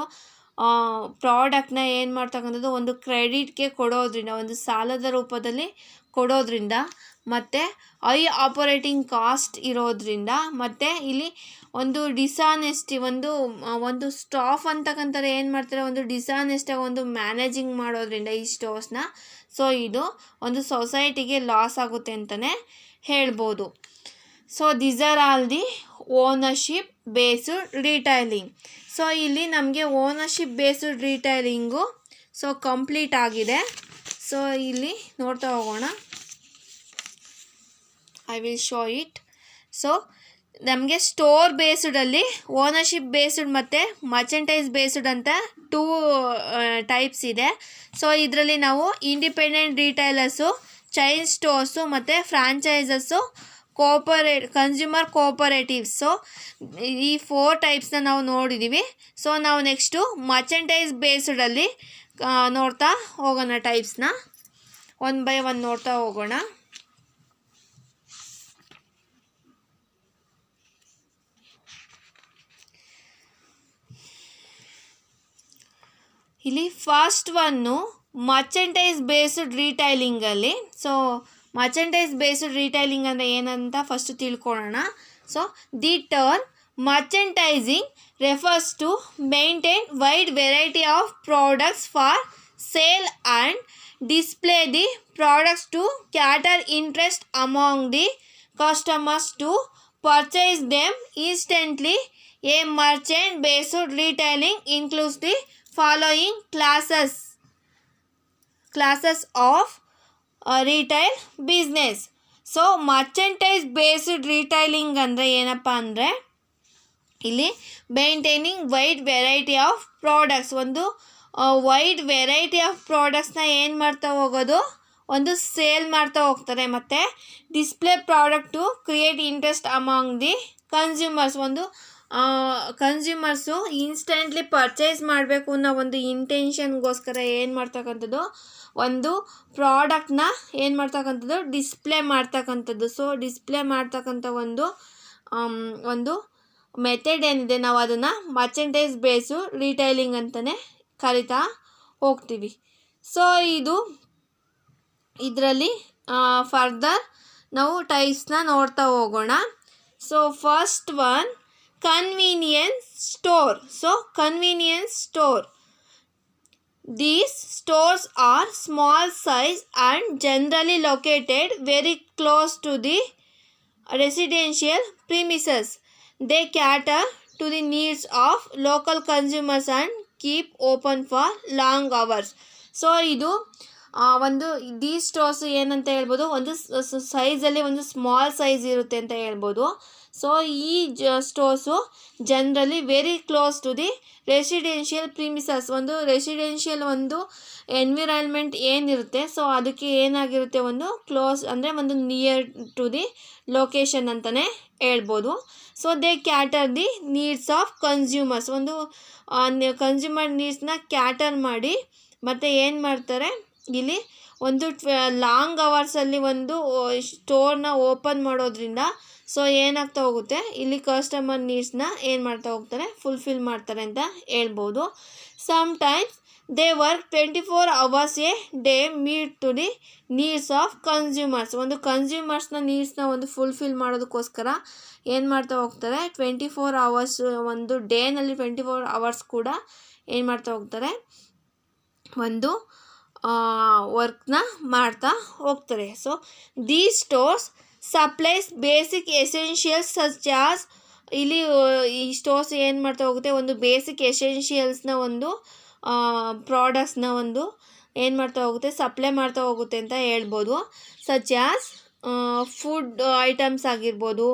ಪ್ರಾಡಕ್ಟ್ನ ಏನು ಮಾಡ್ತಕ್ಕಂಥದ್ದು, ಒಂದು ಕ್ರೆಡಿಟ್ಗೆ ಕೊಡೋದ್ರಿಂದ, ಒಂದು ಸಾಲದ ರೂಪದಲ್ಲಿ ಕೊಡೋದ್ರಿಂದ, ಮತ್ತು ಹೈ ಆಪರೇಟಿಂಗ್ ಕಾಸ್ಟ್ ಇರೋದ್ರಿಂದ, ಮತ್ತು ಇಲ್ಲಿ ಒಂದು ಡಿಸಾನೆಸ್ಟಿ, ಒಂದು ಸ್ಟಾಫ್ ಅಂತಕ್ಕಂಥದ್ದು ಏನು ಮಾಡ್ತಾರೆ, ಒಂದು ಡಿಸಾನೆಸ್ಟಾಗಿ ಒಂದು ಮ್ಯಾನೇಜಿಂಗ್ ಮಾಡೋದ್ರಿಂದ ಈ ಸ್ಟೋರ್ಸ್ನ, ಸೊ ಇದು ಒಂದು ಸೊಸೈಟಿಗೆ ಲಾಸ್ ಆಗುತ್ತೆ ಅಂತಲೇ ಹೇಳ್ಬೋದು. So these are all the ownership based retailing. So ಇಲ್ಲಿ ನಮಗೆ ownership based retailing so complete ಆಗಿದೆ. ಸೊ ಇಲ್ಲಿ ನೋಡ್ತಾ ಹೋಗೋಣ, I will show it. So ನಮಗೆ ಸ್ಟೋರ್ ಬೇಸ್ಡಲ್ಲಿ ಓನರ್ಶಿಪ್ ಬೇಸ್ಡ್ ಮತ್ತು ಮರ್ಚೆಂಟೈಸ್ ಬೇಸ್ಡ್ ಅಂತ 2 ಟೈಪ್ಸ್ ಇದೆ. ಸೊ ಇದರಲ್ಲಿ ನಾವು ಇಂಡಿಪೆಂಡೆಂಟ್ ರಿಟೈಲರ್ಸು, ಚೈನ್ ಸ್ಟೋರ್ಸು ಮತ್ತು ಫ್ರಾಂಚೈಸಸ್ಸು, ಕನ್ಸ್ಯೂಮರ್ ಕೋಪರೇಟಿವ್ಸ್. ಸೊ ಈ 4 ಟೈಪ್ಸ್ನ ನಾವು ನೋಡಿದ್ದೀವಿ. ಸೊ ನಾವು ನೆಕ್ಸ್ಟು ಮರ್ಚೆಂಟೈಸ್ ಬೇಸ್ಡಲ್ಲಿ ನೋಡ್ತಾ ಹೋಗೋಣ, ಟೈಪ್ಸ್ನ 1 by 1 ನೋಡ್ತಾ ಹೋಗೋಣ. ಇಲ್ಲಿ ಫಸ್ಟ್ ಒನ್ನು ಮರ್ಚೆಂಟೈಸ್ ಬೇಸ್ಡ್ ರಿಟೈಲಿಂಗಲ್ಲಿ. ಸೊ ಮರ್ಚೆಂಟೈಸ್ ಬೇಸ್ಡ್ ರಿಟೈಲಿಂಗ್ ಅಂದರೆ ಏನಂತ ಫಸ್ಟ್ ತಿಳ್ಕೊಳ್ಳೋಣ. So the term merchandising refers to maintain wide variety of products for sale and display the products to cater interest among the customers to purchase them instantly. A merchant based retailing includes the following classes of retail business. So merchandise based retailing ಅಂದರೆ ಏನಪ್ಪ ಅಂದರೆ, ಇಲ್ಲಿ maintaining wide variety of products, ಒಂದು wide variety of ಪ್ರಾಡಕ್ಟ್ಸ್ನ ಏನು ಮಾಡ್ತಾ ಹೋಗೋದು, ಒಂದು ಸೇಲ್ ಮಾಡ್ತಾ ಹೋಗ್ತಾರೆ. ಮತ್ತು display product to create interest among the consumers, ಒಂದು ಕನ್ಸ್ಯೂಮರ್ಸು ಇನ್ಸ್ಟೆಂಟ್ಲಿ ಪರ್ಚೇಸ್ ಮಾಡಬೇಕು ಅನ್ನೋ ಒಂದು ಇಂಟೆನ್ಷನ್ಗೋಸ್ಕರ ಏನು ಮಾಡ್ತಕ್ಕಂಥದ್ದು, ಒಂದು ಪ್ರಾಡಕ್ಟ್ನ ಏನು ಮಾಡ್ತಕ್ಕಂಥದ್ದು, ಡಿಸ್ಪ್ಲೇ ಮಾಡ್ತಕ್ಕಂಥದ್ದು. ಸೊ ಡಿಸ್ಪ್ಲೇ ಮಾಡ್ತಕ್ಕಂಥ ಒಂದು ಮೆಥಡ್ ಏನಿದೆ, ನಾವು ಅದನ್ನು ಮರ್ಚೆಂಟೈಸ್ ಬೇಸ್ಡ್ ರಿಟೈಲಿಂಗ್ ಅಂತಲೇ ಕರಿತಾ ಹೋಗ್ತೀವಿ. ಸೊ ಇದರಲ್ಲಿ ಫರ್ದರ್ ನಾವು ಟೈಪ್ಸ್ನ ನೋಡ್ತಾ ಹೋಗೋಣ. So first one, convenience store. So convenience store, these stores are small size and generally located very close to the residential premises. They cater to the needs of local consumers and keep open for long hours. So ಇದು ಒಂದು the stores ಏನಂತ ಹೇಳ್ಬೋದು, ಒಂದು ಸೈಜಲ್ಲಿ ಒಂದು small size ಇರುತ್ತೆ ಅಂತ ಹೇಳ್ಬೋದು. ಸೊ ಈ stores generally very close to the residential premises, ಒಂದು ರೆಸಿಡೆನ್ಷಿಯಲ್ ಒಂದು ಎನ್ವಿರಾನ್ಮೆಂಟ್ ಏನಿರುತ್ತೆ ಸೊ ಅದಕ್ಕೆ ಏನಾಗಿರುತ್ತೆ, ಒಂದು ಕ್ಲೋಸ್ ಅಂದರೆ ಒಂದು ನಿಯರ್ ಟು ದಿ ಲೊಕೇಶನ್ ಅಂತಲೇ ಹೇಳ್ಬೋದು. So they cater the needs of consumers, ಒಂದು ಕನ್ಸ್ಯೂಮರ್ ನೀಡ್ಸ್ನ ಕ್ಯಾಟರ್ ಮಾಡಿ ಮತ್ತು ಏನು ಮಾಡ್ತಾರೆ ಇಲ್ಲಿ ಒಂದು ಲಾಂಗ್ ಅವರ್ಸಲ್ಲಿ ಒಂದು ಸ್ಟೋರ್ನ ಓಪನ್ ಮಾಡೋದ್ರಿಂದ ಸೊ ಏನಾಗ್ತಾ ಹೋಗುತ್ತೆ, ಇಲ್ಲಿ ಕಸ್ಟಮರ್ ನೀಡ್ಸ್ನ ಏನು ಮಾಡ್ತಾ ಹೋಗ್ತಾರೆ, ಫುಲ್ಫಿಲ್ ಮಾಡ್ತಾರೆ ಅಂತ ಹೇಳ್ಬೋದು. Sometimes they work 24 hours a day meet to the needs of consumers, ಒಂದು ಕನ್ಸ್ಯೂಮರ್ಸ್ನ ನೀಡ್ಸ್ನ ಒಂದು ಫುಲ್ಫಿಲ್ ಮಾಡೋದಕ್ಕೋಸ್ಕರ ಏನು ಮಾಡ್ತಾ ಹೋಗ್ತಾರೆ, 24 hours ಒಂದು ಡೇನಲ್ಲಿ 24 hours ಕೂಡ ಏನು ಮಾಡ್ತಾ ಹೋಗ್ತಾರೆ, ಒಂದು ವರ್ಕ್ನ ಮಾಡ್ತಾ ಹೋಗ್ತಾರೆ. So these stores supplies basic essentials such as, ಇಲ್ಲಿ ಈ ಸ್ಟೋರ್ಸ್ ಏನು ಮಾಡ್ತಾ ಹೋಗುತ್ತೆ, ಒಂದು ಬೇಸಿಕ್ ಎಸೆನ್ಷಿಯಲ್ಸ್ನ ಒಂದು ಪ್ರಾಡಕ್ಟ್ಸ್ನ ಒಂದು ಏನು ಮಾಡ್ತಾ ಹೋಗುತ್ತೆ, ಸಪ್ಲೈ ಮಾಡ್ತಾ ಹೋಗುತ್ತೆ ಅಂತ ಹೇಳ್ಬೋದು. ಸಚ್ ಆಸ್ ಫುಡ್ ಐಟಮ್ಸ್ ಆಗಿರ್ಬೋದು,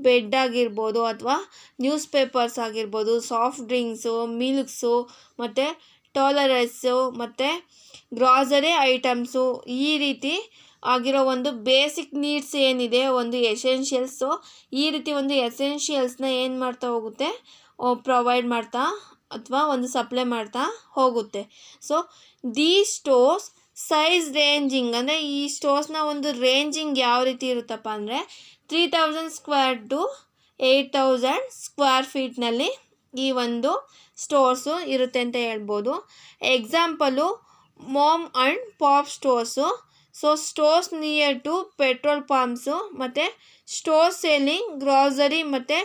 ಬೆಡ್ ಆಗಿರ್ಬೋದು, ಅಥವಾ ನ್ಯೂಸ್ ಪೇಪರ್ಸ್ ಆಗಿರ್ಬೋದು, ಸಾಫ್ಟ್ ಡ್ರಿಂಕ್ಸು, ಮಿಲ್ಕ್ಸು, ಮತ್ತು ಟಾಲರೈಸು, ಮತ್ತು ಗ್ರಾಸರಿ ಐಟಮ್ಸು, ಈ ರೀತಿ ಆಗಿರೋ ಒಂದು ಬೇಸಿಕ್ ನೀಡ್ಸ್ ಏನಿದೆ, ಒಂದು ಎಸೆನ್ಷಿಯಲ್ಸು, ಈ ರೀತಿ ಒಂದು ಎಸೆನ್ಷಿಯಲ್ಸ್ನ ಏನು ಮಾಡ್ತಾ ಹೋಗುತ್ತೆ, ಪ್ರೊವೈಡ್ ಮಾಡ್ತಾ ಅಥವಾ ಒಂದು ಸಪ್ಲೈ ಮಾಡ್ತಾ ಹೋಗುತ್ತೆ. So the stores size ranging, ಅಂದರೆ ಈ ಸ್ಟೋರ್ಸ್ನ ಒಂದು ರೇಂಜಿಂಗ್ ಯಾವ ರೀತಿ ಇರುತ್ತಪ್ಪ ಅಂದರೆ 3000 ಸ್ಕ್ವೇರ್ ಟು 8000 ಸ್ಕ್ವೇರ್ ಫೀಟ್ನಲ್ಲಿ ಈ ಒಂದು ಸ್ಟೋರ್ಸು ಇರುತ್ತೆ ಅಂತ ಹೇಳ್ಬೋದು. Example mom and pop stores. So stores near to petrol pumps, ಮತ್ತು ಸ್ಟೋರ್ ಸೆಲ್ಲಿಂಗ್ ಗ್ರಾಸರಿ ಮತ್ತು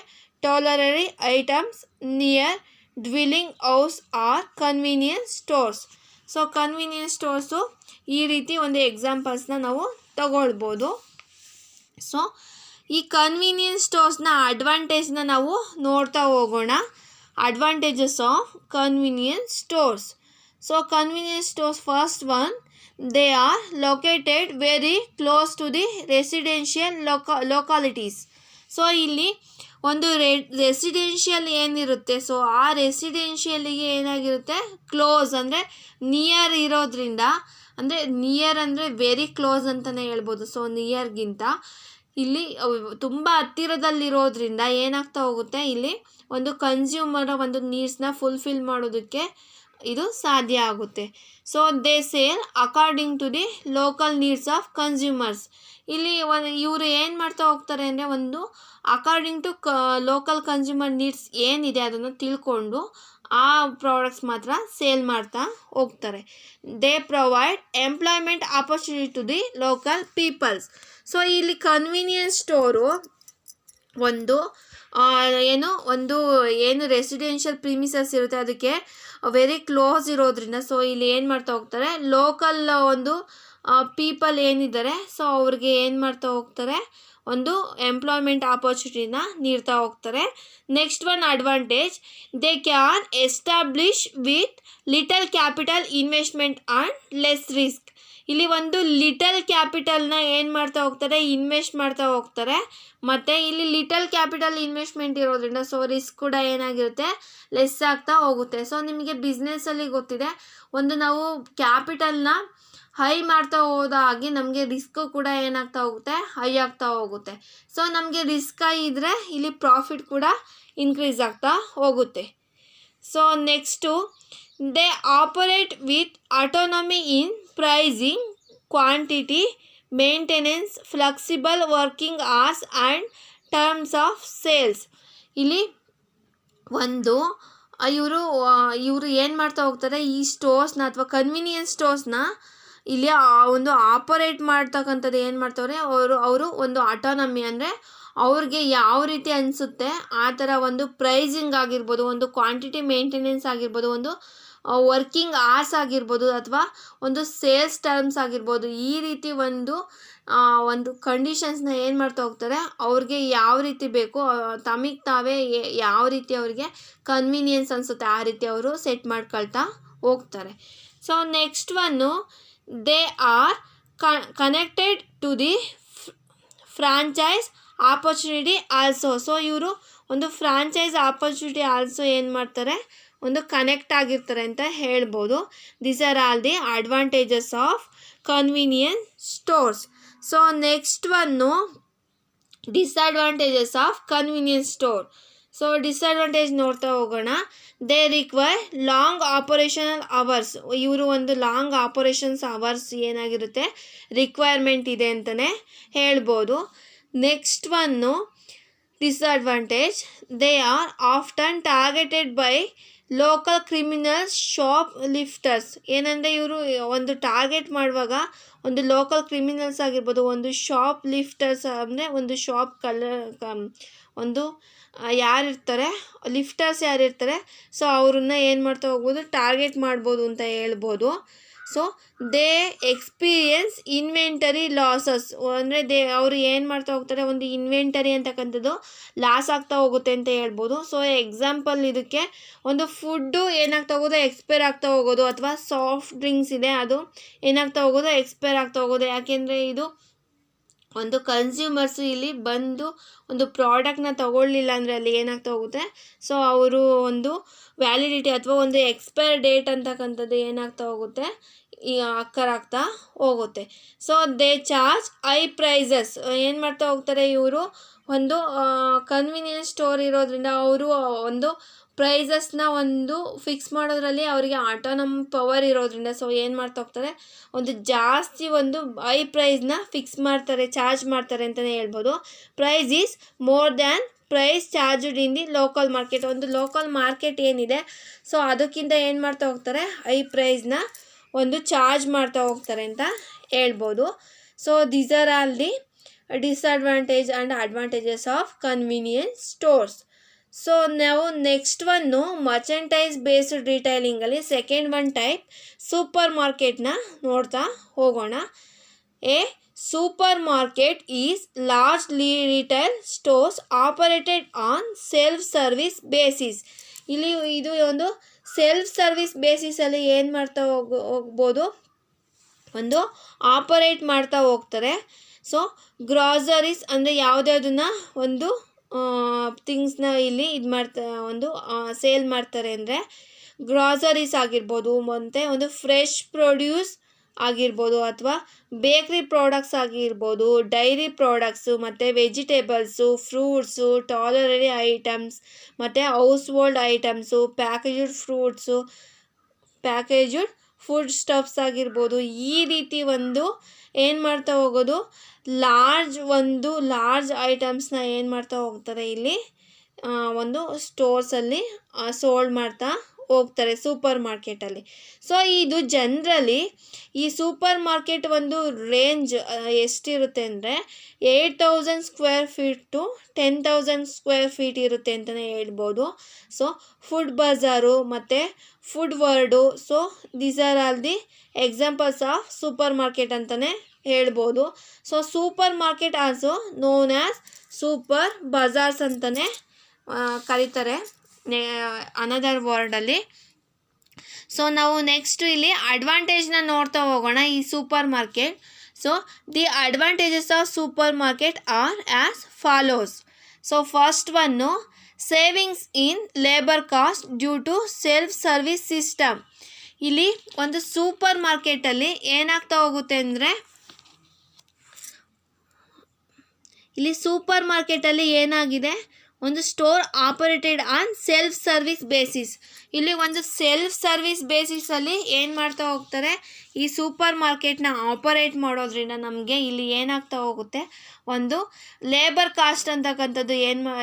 toiletry items near dwelling house are convenience stores. So convenience stores ಈ ರೀತಿ ಒಂದು ಎಕ್ಸಾಂಪಲ್ಸ್ನ ನಾವು ತಗೊಳ್ಬೋದು. ಸೊ ಈ ಕನ್ವೀನಿಯನ್ಸ್ ಸ್ಟೋರ್ಸ್ನ ಅಡ್ವಾಂಟೇಜ್ನ ನಾವು ನೋಡ್ತಾ ಹೋಗೋಣ. Advantages of convenience stores. So convenience stores, first one, they are located very close to the residential localities. So ಇಲ್ಲಿ ಒಂದು ರೆಸಿಡೆನ್ಷಿಯಲ್ ಏನಿರುತ್ತೆ, ಸೊ ಆ ರೆಸಿಡೆನ್ಷಿಯಲಿಗೆ ಏನಾಗಿರುತ್ತೆ, ಕ್ಲೋಸ್ ಅಂದರೆ ನಿಯರ್ ಇರೋದ್ರಿಂದ, ಅಂದರೆ ನಿಯರ್ ಅಂದರೆ ವೆರಿ ಕ್ಲೋಸ್ ಅಂತಲೇ ಹೇಳ್ಬೋದು. ಸೊ ನಿಯರ್ಗಿಂತ ಇಲ್ಲಿ ತುಂಬ ಹತ್ತಿರದಲ್ಲಿರೋದ್ರಿಂದ ಏನಾಗ್ತಾ ಹೋಗುತ್ತೆ, ಇಲ್ಲಿ ಒಂದು ಕನ್ಸ್ಯೂಮರ್ ಒಂದು ನೀಡ್ಸ್ನ ಫುಲ್ಫಿಲ್ ಮಾಡೋದಕ್ಕೆ ಇದು ಸಾಧ್ಯ ಆಗುತ್ತೆ. So they sale according to the local needs of consumers. ಇಲ್ಲಿ ಇವರು ಏನು ಮಾಡ್ತಾ ಹೋಗ್ತಾರೆ ಅಂದರೆ, ಒಂದು according to local consumer needs ಏನಿದೆ ಅದನ್ನು ತಿಳ್ಕೊಂಡು ಆ ಪ್ರಾಡಕ್ಟ್ಸ್ ಮಾತ್ರ ಸೇಲ್ ಮಾಡ್ತಾ ಹೋಗ್ತಾರೆ. They provide employment opportunity to the local peoples. So ಇಲ್ಲಿ ಕನ್ವೀನಿಯನ್ಸ್ ಸ್ಟೋರು ಏನು ರೆಸಿಡೆನ್ಷಿಯಲ್ ಪ್ರಿಮಿಸಸ್ ಇರುತ್ತೆ ಅದಕ್ಕೆ ವೆರಿ ಕ್ಲೋಸ್ ಇರೋದ್ರಿಂದ, ಸೊ ಇಲ್ಲಿ ಏನು ಮಾಡ್ತಾ ಹೋಗ್ತಾರೆ, ಲೋಕಲ್ ಒಂದು ಪೀಪಲ್ ಏನಿದ್ದಾರೆ ಸೊ ಅವ್ರಿಗೆ ಏನು ಮಾಡ್ತಾ ಹೋಗ್ತಾರೆ, ಒಂದು ಎಂಪ್ಲಾಯ್ಮೆಂಟ್ ಆಪರ್ಚುನಿಟಿನ ನೀಡ್ತಾ ಹೋಗ್ತಾರೆ. Next one advantage, they can establish with little capital investment and less risk. ಇಲ್ಲಿ ಒಂದು ಲಿಟಲ್ ಕ್ಯಾಪಿಟಲ್ನ ಏನು ಮಾಡ್ತಾ ಹೋಗ್ತಾರೆ, ಇನ್ವೆಸ್ಟ್ ಮಾಡ್ತಾ ಹೋಗ್ತಾರೆ. ಮತ್ತು ಇಲ್ಲಿ ಲಿಟಲ್ ಕ್ಯಾಪಿಟಲ್ ಇನ್ವೆಸ್ಟ್ಮೆಂಟ್ ಇರೋದ್ರಿಂದ ಸೊ ರಿಸ್ಕ್ ಕೂಡ ಏನಾಗಿರುತ್ತೆ, ಲೆಸ್ ಆಗ್ತಾ ಹೋಗುತ್ತೆ. ಸೊ ನಿಮಗೆ ಬಿಸ್ನೆಸ್ಸಲ್ಲಿ ಗೊತ್ತಿದೆ, ಒಂದು ನಾವು ಕ್ಯಾಪಿಟಲ್ನ ಹೈ ಮಾಡ್ತಾ ಹೋದ ಹಾಗೆ ನಮಗೆ ರಿಸ್ಕು ಕೂಡ ಏನಾಗ್ತಾ ಹೋಗುತ್ತೆ, ಹೈ ಆಗ್ತಾ ಹೋಗುತ್ತೆ. ಸೊ ನಮಗೆ ರಿಸ್ಕ್ ಇದ್ದರೆ ಇಲ್ಲಿ ಪ್ರಾಫಿಟ್ ಕೂಡ ಇನ್ಕ್ರೀಸ್ ಆಗ್ತಾ ಹೋಗುತ್ತೆ. So next, they operate with autonomy in pricing, quantity, maintenance, flexible working hours and terms of sales. ಇಲ್ಲಿ ಒಂದು ಇವರು ಏನು ಮಾಡ್ತಾ ಹೋಗ್ತಾರೆ, ಈ ಸ್ಟೋರ್ಸ್ನ ಅಥವಾ ಕನ್ವೀನಿಯನ್ಸ್ ಸ್ಟೋರ್ಸ್ನ ಇಲ್ಲಿ ಒಂದು ಆಪರೇಟ್ ಮಾಡ್ತಕ್ಕಂಥದ್ದು ಏನು ಮಾಡ್ತವ್ರೆ, ಅವರು ಒಂದು ಆಟೋನಮಿ ಅಂದರೆ ಅವ್ರಿಗೆ ಯಾವ ರೀತಿ ಅನಿಸುತ್ತೆ ಆ ಥರ ಒಂದು ಪ್ರೈಸಿಂಗ್ ಆಗಿರ್ಬೋದು, ಒಂದು ಕ್ವಾಂಟಿಟಿ ಮೇಂಟೆನೆನ್ಸ್ ಆಗಿರ್ಬೋದು, ಒಂದು ವರ್ಕಿಂಗ್ ಅವರ್ಸ್ ಆಗಿರ್ಬೋದು ಅಥವಾ ಒಂದು ಸೇಲ್ಸ್ ಟರ್ಮ್ಸ್ ಆಗಿರ್ಬೋದು, ಈ ರೀತಿ ಒಂದು ಕಂಡೀಷನ್ಸ್ನ ಏನು ಮಾಡ್ತಾ ಹೋಗ್ತಾರೆ, ಅವ್ರಿಗೆ ಯಾವ ರೀತಿ ಬೇಕು ತಮಗೆ ತಾವೇ ಯಾವ ರೀತಿ ಅವ್ರಿಗೆ ಕನ್ವೀನಿಯನ್ಸ್ ಅನಿಸುತ್ತೆ ಆ ರೀತಿ ಅವರು ಸೆಟ್ ಮಾಡ್ಕೊಳ್ತಾ ಹೋಗ್ತಾರೆ. So next they are connected to the franchise opportunity also. So ಇವರು ಒಂದು ಫ್ರಾಂಚೈಸ್ ಆಪರ್ಚುನಿಟಿ ಆಲ್ಸೋ ಏನು ಮಾಡ್ತಾರೆ, ಒಂದು ಕನೆಕ್ಟ್ ಆಗಿರ್ತಾರೆ ಅಂತ ಹೇಳ್ಬೋದು. These are all the advantages of convenience stores. So next disadvantages of convenience store. So disadvantage ನೋಡ್ತಾ ಹೋಗೋಣ. They require long operational hours. ಇವರು ಒಂದು ಲಾಂಗ್ ಆಪರೇಷನ್ಸ್ ಅವರ್ಸ್ ಏನಾಗಿರುತ್ತೆ, ರಿಕ್ವೈರ್ಮೆಂಟ್ ಇದೆ ಅಂತಲೇ ಹೇಳ್ಬೋದು. Next disadvantage, they are often targeted by local criminals, shop lifters. ಏನಂದರೆ ಇವರು ಒಂದು ಟಾರ್ಗೆಟ್ ಮಾಡುವಾಗ ಒಂದು ಲೋಕಲ್ ಕ್ರಿಮಿನಲ್ಸ್ ಆಗಿರ್ಬೋದು, ಒಂದು ಶಾಪ್ ಲಿಫ್ಟರ್ಸ್ ಅಂದರೆ ಒಂದು ಶಾಪ್ ಒಂದು ಯಾರಿರ್ತಾರೆ ಲಿಫ್ಟರ್ಸ್ ಯಾರಿರ್ತಾರೆ, ಸೊ ಅವ್ರನ್ನ ಏನು ಮಾಡ್ತಾ ಹೋಗ್ಬೋದು, ಟಾರ್ಗೆಟ್ ಮಾಡ್ಬೋದು ಅಂತ ಹೇಳ್ಬೋದು. So they experience inventory losses. ಅಂದರೆ ಅವರು ಏನು ಮಾಡ್ತಾ ಹೋಗ್ತಾರೆ, ಒಂದು ಇನ್ವೆಂಟರಿ ಅಂತಕ್ಕಂಥದ್ದು ಲಾಸ್ ಆಗ್ತಾ ಹೋಗುತ್ತೆ ಅಂತ ಹೇಳ್ಬೋದು. ಸೊ ಎಕ್ಸಾಂಪಲ್ ಇದಕ್ಕೆ ಒಂದು ಫುಡ್ಡು ಏನಾಗ್ತಾ ಹೋಗೋದು, ಎಕ್ಸ್ಪೈರ್ ಆಗ್ತಾ ಹೋಗೋದು, ಅಥವಾ ಸಾಫ್ಟ್ ಡ್ರಿಂಕ್ಸ್ ಇದೆ ಅದು ಏನಾಗ್ತಾ ಹೋಗೋದು, ಎಕ್ಸ್ಪೈರ್ ಆಗ್ತಾ ಹೋಗೋದು. ಯಾಕೆಂದರೆ ಇದು ಒಂದು ಕನ್ಸ್ಯೂಮರ್ಸ್ ಇಲ್ಲಿ ಬಂದು ಒಂದು ಪ್ರಾಡಕ್ಟ್ನ ತಗೊಳ್ಳಿಲ್ಲ ಅಂದರೆ ಅಲ್ಲಿ ಏನಾಗ್ತಾ ಹೋಗುತ್ತೆ, ಸೊ ಅವರು ಒಂದು ವ್ಯಾಲಿಡಿಟಿ ಅಥವಾ ಒಂದು ಎಕ್ಸ್ಪೈರ್ ಡೇಟ್ ಅಂತಕ್ಕಂಥದ್ದು ಏನಾಗ್ತಾ ಹೋಗುತ್ತೆ, ಅಕ್ಕರಾಗ್ತಾ ಹೋಗುತ್ತೆ. So they charge high prices. ಏನು ಮಾಡ್ತಾ ಹೋಗ್ತಾರೆ ಇವರು, ಒಂದು ಕನ್ವೀನಿಯನ್ಸ್ ಸ್ಟೋರ್ ಇರೋದ್ರಿಂದ ಅವರು ಒಂದು ಪ್ರೈಸಸ್ನ ಒಂದು ಫಿಕ್ಸ್ ಮಾಡೋದ್ರಲ್ಲಿ ಅವರಿಗೆ ಆಟೋನಮ್ ಪವರ್ ಇರೋದ್ರಿಂದ ಸೊ ಏನು ಮಾಡ್ತಾ ಹೋಗ್ತಾರೆ, ಒಂದು ಜಾಸ್ತಿ ಒಂದು ಹೈ ಪ್ರೈಸ್ನ ಫಿಕ್ಸ್ ಮಾಡ್ತಾರೆ, ಚಾರ್ಜ್ ಮಾಡ್ತಾರೆ ಅಂತಲೇ ಹೇಳ್ಬೋದು. Price is more than price charged in the local market. ಒಂದು ಲೋಕಲ್ ಮಾರ್ಕೆಟ್ ಏನಿದೆ ಸೊ ಅದಕ್ಕಿಂತ ಏನು ಮಾಡ್ತಾ ಹೋಗ್ತಾರೆ, ಹೈ ಪ್ರೈಸ್ನ ಒಂದು ಚಾರ್ಜ್ ಮಾಡ್ತಾ ಹೋಗ್ತಾರೆ ಅಂತ ಹೇಳ್ಬೋದು. So these are all the disadvantage and advantages of convenience stores. So ನಾವು ನೆಕ್ಸ್ಟ್ ಮರ್ಚೆಂಟೈಸ್ ಬೇಸ್ಡ್ ರಿಟೈಲಿಂಗಲ್ಲಿ ಸೆಕೆಂಡ್ ಟೈಪ್ ಸೂಪರ್ ಮಾರ್ಕೆಟ್ನ ನೋಡ್ತಾ ಹೋಗೋಣ. A supermarket is large retail stores operated on self service basis. ಇಲ್ಲಿ ಇದು ಒಂದು ಸೆಲ್ಫ್ ಸರ್ವಿಸ್ ಬೇಸಿಸಲ್ಲಿ ಏನು ಮಾಡ್ತಾ ಹೋಗ್ಬೋದು, ಒಂದು ಆಪರೇಟ್ ಮಾಡ್ತಾ ಹೋಗ್ತಾರೆ. ಸೊ ಗ್ರಾಸರೀಸ್ ಅಂದರೆ ಯಾವುದ್ಯಾವುದನ್ನ ಒಂದು ಥಿಂಗ್ಸ್ನ ಇಲ್ಲಿ ಒಂದು ಸೇಲ್ ಮಾಡ್ತಾರೆ ಅಂದರೆ ಗ್ರಾಸರೀಸ್ ಆಗಿರ್ಬೋದು, ಮತ್ತು ಒಂದು ಫ್ರೆಶ್ ಪ್ರೊಡ್ಯೂಸ್ ಆಗಿರ್ಬೋದು, ಅಥವಾ ಬೇಕ್ರಿ ಪ್ರಾಡಕ್ಟ್ಸ್ ಆಗಿರ್ಬೋದು, ಡೈರಿ ಪ್ರಾಡಕ್ಟ್ಸು, ಮತ್ತು ವೆಜಿಟೇಬಲ್ಸು, ಫ್ರೂಟ್ಸು, ಟಾಲರರಿ ಐಟಮ್ಸ್, ಮತ್ತು house hold items, packaged fruits, packaged food stuffs ಆಗಿರ್ಬೋದು. ಈ ರೀತಿ ಏನು ಮಾಡ್ತಾ ಹೋಗೋದು, ಲಾರ್ಜ್ ಐಟಮ್ಸ್ನ ಏನು ಮಾಡ್ತಾ ಹೋಗ್ತಾರೆ ಇಲ್ಲಿ ಒಂದು ಸ್ಟೋರ್ಸಲ್ಲಿ ಸೋಲ್ಡ್ ಮಾಡ್ತಾ ಹೋಗ್ತಾರೆ ಸೂಪರ್ ಮಾರ್ಕೆಟಲ್ಲಿ. ಸೊ ಇದು ಜನರಲಿ ಈ ಸೂಪರ್ ಮಾರ್ಕೆಟ್ ಒಂದು ರೇಂಜ್ ಎಷ್ಟಿರುತ್ತೆ ಅಂದರೆ 8,000 square feet to 10,000 square feet ಇರುತ್ತೆ ಅಂತಲೇ ಹೇಳ್ಬೋದು. ಸೊ ಫುಡ್ ಬಜಾರು ಮತ್ತು Food World, so these are all the examples of supermarket ಅಂತಲೇ ಹೇಳ್ಬೋದು. So supermarket also known as super bazaars ಅಂತಲೇ ಕರೀತಾರೆ ಅನದರ್ ವರ್ಡಲ್ಲಿ. ಸೊ ನಾವು ನೆಕ್ಸ್ಟ್ ಇಲ್ಲಿ ಅಡ್ವಾಂಟೇಜ್ನ ನೋಡ್ತಾ ಹೋಗೋಣ ಈ supermarket. So the advantages of supermarket are as follows. So first savings in labour cost due to self service system. ಇಲ್ಲಿ ಒಂದು ಸೂಪರ್ ಮಾರ್ಕೆಟಲ್ಲಿ ಏನಾಗ್ತಾ ಹೋಗುತ್ತೆ ಅಂದರೆ, ಇಲ್ಲಿ ಸೂಪರ್ ಮಾರ್ಕೆಟಲ್ಲಿ ಏನಾಗಿದೆ, ಒಂದು store operated on self service basis. ಇಲ್ಲಿ ಒಂದು ಸೆಲ್ಫ್ ಸರ್ವಿಸ್ ಬೇಸಿಸಲ್ಲಿ ಏನು ಮಾಡ್ತಾ ಹೋಗ್ತಾರೆ, ಈ ಸೂಪರ್ ಮಾರ್ಕೆಟ್ನ ಆಪರೇಟ್ ಮಾಡೋದ್ರಿಂದ ನಮಗೆ ಇಲ್ಲಿ ಏನಾಗ್ತಾ ಹೋಗುತ್ತೆ, ಒಂದು ಲೇಬರ್ ಕಾಸ್ಟ್ ಅಂತಕ್ಕಂಥದ್ದು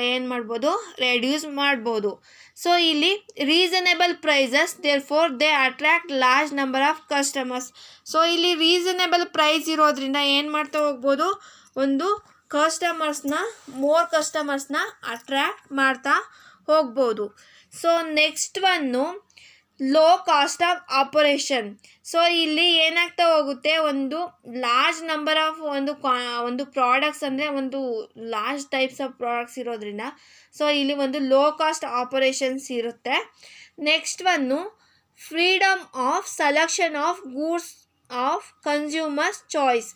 ಏನು ಮಾಡ್ಬೋದು, ರೆಡ್ಯೂಸ್ ಮಾಡ್ಬೋದು. ಸೊ ಇಲ್ಲಿ reasonable prices therefore they attract large number of customers. So ಇಲ್ಲಿ ರೀಸನೇಬಲ್ ಪ್ರೈಸ್ ಇರೋದ್ರಿಂದ ಏನು ಮಾಡ್ತಾ ಹೋಗ್ಬೋದು, ಒಂದು ಮೋರ್ ಕಸ್ಟಮರ್ಸ್ನ ಅಟ್ರ್ಯಾಕ್ಟ್ ಮಾಡ್ತಾ ಹೋಗ್ಬೋದು. So next low cost of operation. So ಇಲ್ಲಿ ಏನಾಗ್ತಾ ಹೋಗುತ್ತೆ, ಒಂದು ಲಾರ್ಜ್ ನಂಬರ್ ಆಫ್ ಒಂದು ಪ್ರಾಡಕ್ಟ್ಸ್ ಅಂದರೆ ಒಂದು ಲಾರ್ಜ್ ಟೈಪ್ಸ್ ಆಫ್ ಪ್ರಾಡಕ್ಟ್ಸ್ ಇರೋದ್ರಿಂದ ಸೊ ಇಲ್ಲಿ ಒಂದು ಲೋ ಕಾಸ್ಟ್ ಆಪರೇಷನ್ಸ್ ಇರುತ್ತೆ. Next one freedom of selection of goods of consumers choice.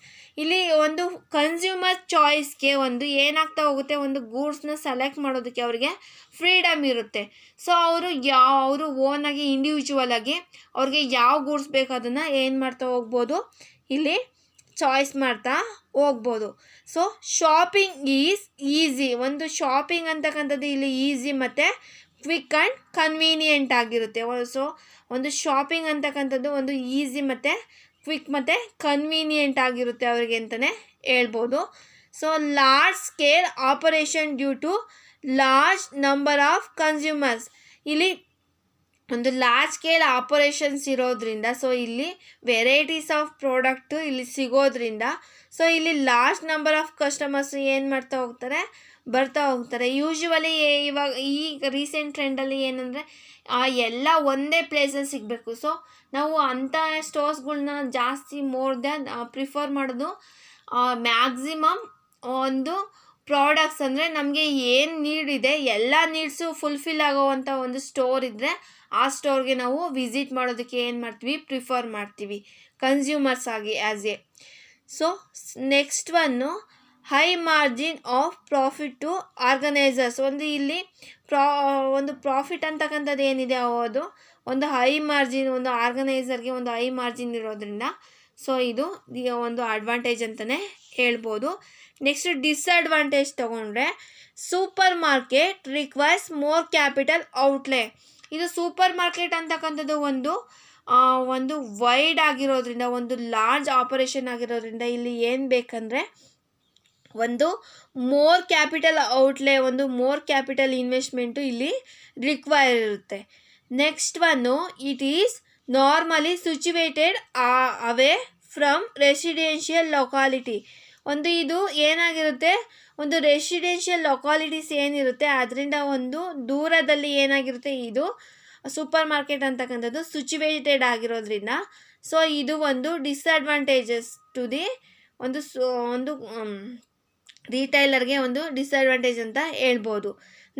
ಇಲ್ಲಿ ಒಂದು ಕನ್ಸ್ಯೂಮರ್ ಚಾಯ್ಸ್ಗೆ ಒಂದು ಏನಾಗ್ತಾ ಹೋಗುತ್ತೆ, ಒಂದು ಗೂಡ್ಸ್ನ ಸೆಲೆಕ್ಟ್ ಮಾಡೋದಕ್ಕೆ ಅವರಿಗೆ ಫ್ರೀಡಮ್ ಇರುತ್ತೆ. ಸೊ ಅವರು ಓನಾಗಿ ಇಂಡಿವಿಜುವಲ್ ಆಗಿ ಅವ್ರಿಗೆ ಯಾವ ಗೂಡ್ಸ್ ಬೇಕು ಅದನ್ನು ಏನು ಮಾಡ್ತಾ ಹೋಗ್ಬೋದು, ಇಲ್ಲಿ ಚಾಯ್ಸ್ ಮಾಡ್ತಾ ಹೋಗ್ಬೋದು. So shopping is easy. ಒಂದು ಶಾಪಿಂಗ್ ಅಂತಕ್ಕಂಥದ್ದು ಇಲ್ಲಿ ಈಸಿ ಮತ್ತು ಕ್ವಿಕ್ ಆ್ಯಂಡ್ ಕನ್ವೀನಿಯೆಂಟ್ ಆಗಿರುತ್ತೆ. ಸೊ ಒಂದು ಶಾಪಿಂಗ್ ಅಂತಕ್ಕಂಥದ್ದು ಒಂದು ಈಸಿ ಮತ್ತು ಕ್ವಿಕ್ ಮತ್ತು ಕನ್ವೀನಿಯೆಂಟ್ ಆಗಿರುತ್ತೆ ಅವರಿಗೆ ಅಂತಲೇ ಹೇಳ್ಬೋದು. So large scale operation due to large number of consumers. ಇಲ್ಲಿ ಒಂದು ಲಾರ್ಜ್ ಸ್ಕೇಲ್ ಆಪರೇಷನ್ಸ್ ಇರೋದ್ರಿಂದ ಸೊ ಇಲ್ಲಿ ವೆರೈಟೀಸ್ ಆಫ್ ಪ್ರಾಡಕ್ಟು ಇಲ್ಲಿ ಸಿಗೋದ್ರಿಂದ ಸೊ ಇಲ್ಲಿ ಲಾರ್ಜ್ ನಂಬರ್ ಆಫ್ ಕಸ್ಟಮರ್ಸ್ ಏನು ಮಾಡ್ತಾ ಹೋಗ್ತಾರೆ, ಬರ್ತಾ ಹೋಗ್ತಾರೆ. ಯೂಶ್ವಲಿ ಇವಾಗ ಈ ರೀಸೆಂಟ್ ಟ್ರೆಂಡಲ್ಲಿ ಏನಂದರೆ ಎಲ್ಲ ಒಂದೇ ಪ್ಲೇಸಲ್ಲಿ ಸಿಗಬೇಕು. ಸೊ ನಾವು ಅಂಥ ಸ್ಟೋರ್ಸ್ಗಳ್ನ ಜಾಸ್ತಿ ಮೋರ್ ದ್ಯಾನ್ ಪ್ರಿಫರ್ ಮಾಡೋದು. ಮ್ಯಾಕ್ಸಿಮಮ್ ಒಂದು ಪ್ರಾಡಕ್ಟ್ಸ್ ಅಂದರೆ ನಮಗೆ ಏನು ನೀಡ್ ಇದೆ ಎಲ್ಲ ನೀಡ್ಸು ಫುಲ್ಫಿಲ್ ಆಗೋವಂಥ ಒಂದು ಸ್ಟೋರ್ ಇದ್ದರೆ ಆ ಸ್ಟೋರ್ಗೆ ನಾವು ವಿಸಿಟ್ ಮಾಡೋದಕ್ಕೆ ಏನು ಮಾಡ್ತೀವಿ, ಪ್ರಿಫರ್ ಮಾಡ್ತೀವಿ ಕನ್ಸ್ಯೂಮರ್ಸ್ ಆಗಿ as a. So next one high margin of profit to organisers. ಇಲ್ಲಿ ಒಂದು ಪ್ರಾಫಿಟ್ ಅಂತಕ್ಕಂಥದ್ದು ಏನಿದೆ ಅದು ಒಂದು ಹೈ ಮಾರ್ಜಿನ್, ಒಂದು ಆರ್ಗನೈಸರ್ಗೆ ಒಂದು ಹೈ ಮಾರ್ಜಿನ್ ಇರೋದ್ರಿಂದ ಸೊ ಇದು ಒಂದು ಅಡ್ವಾಂಟೇಜ್ ಅಂತಲೇ ಹೇಳ್ಬೋದು. ನೆಕ್ಸ್ಟ್ ಡಿಸ್ಅಡ್ವಾಂಟೇಜ್ ತೊಗೊಂಡ್ರೆ super market requires more capital ಔಟ್ಲೇ. ಇದು ಸೂಪರ್ ಮಾರ್ಕೆಟ್ ಅಂತಕ್ಕಂಥದ್ದು ಒಂದು ವೈಡ್ ಆಗಿರೋದ್ರಿಂದ, ಒಂದು ಲಾರ್ಜ್ ಆಪರೇಷನ್ ಆಗಿರೋದ್ರಿಂದ ಇಲ್ಲಿ ಏನು ಬೇಕಂದರೆ ಒಂದು ಮೋರ್ ಕ್ಯಾಪಿಟಲ್ ಔಟ್ಲೇ, ಒಂದು ಮೋರ್ ಕ್ಯಾಪಿಟಲ್ ಇನ್ವೆಸ್ಟ್ಮೆಂಟು ಇಲ್ಲಿ ರಿಕ್ವೈರ್ ಇರುತ್ತೆ. Next one it is normally situated away from residential locality. ಇದು ಏನಾಗಿರುತ್ತೆ, ಒಂದು ರೆಸಿಡೆನ್ಷಿಯಲ್ ಲೊಕಾಲಿಟೀಸ್ ಏನಿರುತ್ತೆ ಅದರಿಂದ ಒಂದು ದೂರದಲ್ಲಿ ಏನಾಗಿರುತ್ತೆ, ಇದು ಸೂಪರ್ ಮಾರ್ಕೆಟ್ ಅಂತಕ್ಕಂಥದ್ದು ಸಿಚುವೇಟೆಡ್ ಆಗಿರೋದ್ರಿಂದ ಸೊ ಇದು ಒಂದು ಡಿಸ್ಅಡ್ವಾಂಟೇಜಸ್ ಟು ದಿ ಒಂದು ರಿಟೈಲರ್ಗೆ ಒಂದು ಡಿಸ್ಅಡ್ವಾಂಟೇಜ್ ಅಂತ ಹೇಳ್ಬೋದು.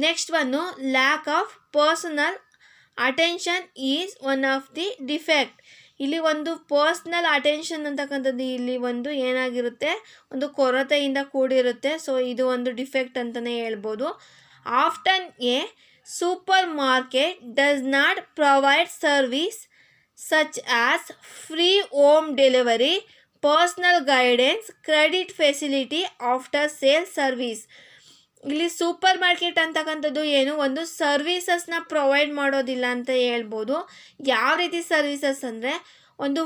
Next one lack of personal attention is one of the defect. ಇಲ್ಲಿ ಒಂದು ಪರ್ಸ್ನಲ್ ಅಟೆನ್ಷನ್ ಅಂತಕ್ಕಂಥದ್ದು ಇಲ್ಲಿ ಒಂದು ಏನಾಗಿರುತ್ತೆ, ಒಂದು ಕೊರತೆಯಿಂದ ಕೂಡಿರುತ್ತೆ. ಸೊ ಇದು ಒಂದು ಡಿಫೆಕ್ಟ್ ಅಂತಲೇ ಹೇಳ್ಬೋದು. Often A super market does not provide service such as free home delivery, personal guidance, credit facility, after sale service. ಇಲ್ಲಿ ಸೂಪರ್ ಮಾರ್ಕೆಟ್ ಅಂತಕ್ಕಂಥದ್ದು ಒಂದು ಸರ್ವೀಸಸ್ನ ಪ್ರೊವೈಡ್ ಮಾಡೋದಿಲ್ಲ ಅಂತ ಹೇಳ್ಬೋದು. ಯಾವ ರೀತಿ ಸರ್ವೀಸಸ್ ಅಂದರೆ ಒಂದು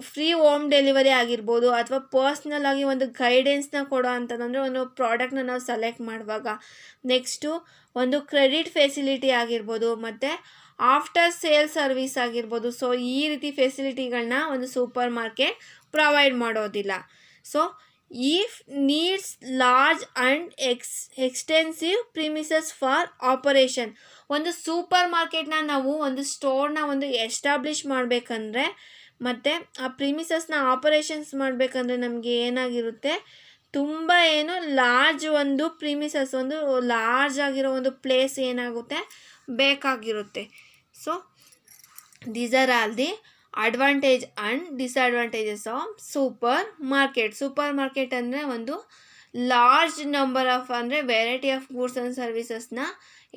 ಫ್ರೀ ಹೋಮ್ ಡೆಲಿವರಿ ಆಗಿರ್ಬೋದು, ಅಥವಾ ಪರ್ಸ್ನಲ್ ಆಗಿ ಒಂದು ಗೈಡೆನ್ಸ್ನ ಕೊಡೋ ಅಂಥದ್ದಂದರೆ ಒಂದು ಪ್ರಾಡಕ್ಟ್ನ ನಾವು ಸೆಲೆಕ್ಟ್ ಮಾಡುವಾಗ. ನೆಕ್ಸ್ಟು ಒಂದು ಕ್ರೆಡಿಟ್ ಫೆಸಿಲಿಟಿ ಆಗಿರ್ಬೋದು, ಮತ್ತು ಆಫ್ಟರ್ ಸೇಲ್ ಸರ್ವಿಸ್ ಆಗಿರ್ಬೋದು. ಸೊ ಈ ರೀತಿ ಫೆಸಿಲಿಟಿಗಳನ್ನ ಒಂದು ಸೂಪರ್ ಮಾರ್ಕೆಟ್ ಪ್ರೊವೈಡ್ ಮಾಡೋದಿಲ್ಲ. So if needs large and extensive premises for operation. ಒಂದು ಸೂಪರ್ ಮಾರ್ಕೆಟ್ನ ನಾವು ಒಂದು ಸ್ಟೋರ್ನ ಒಂದು ಎಸ್ಟಾಬ್ಲಿಷ್ ಮಾಡಬೇಕಂದ್ರೆ ಮತ್ತು ಆ ಪ್ರಿಮಿಸಸ್ನ ಆಪರೇಷನ್ಸ್ ಮಾಡಬೇಕಂದ್ರೆ ನಮಗೆ ಏನಾಗಿರುತ್ತೆ, ತುಂಬ ಲಾರ್ಜ್ ಒಂದು ಪ್ರಿಮಿಸಸ್, ಒಂದು ಲಾರ್ಜ್ ಆಗಿರೋ ಒಂದು ಪ್ಲೇಸ್ ಏನಾಗುತ್ತೆ ಬೇಕಾಗಿರುತ್ತೆ. So these are all the advantage and disadvantages of super market. Super market ಅಂದರೆ ಒಂದು ಲಾರ್ಜ್ ನಂಬರ್ ಆಫ್ ಅಂದರೆ ವೆರೈಟಿ ಆಫ್ ಗೂಡ್ಸ್ ಆ್ಯಂಡ್ ಸರ್ವಿಸಸ್ನ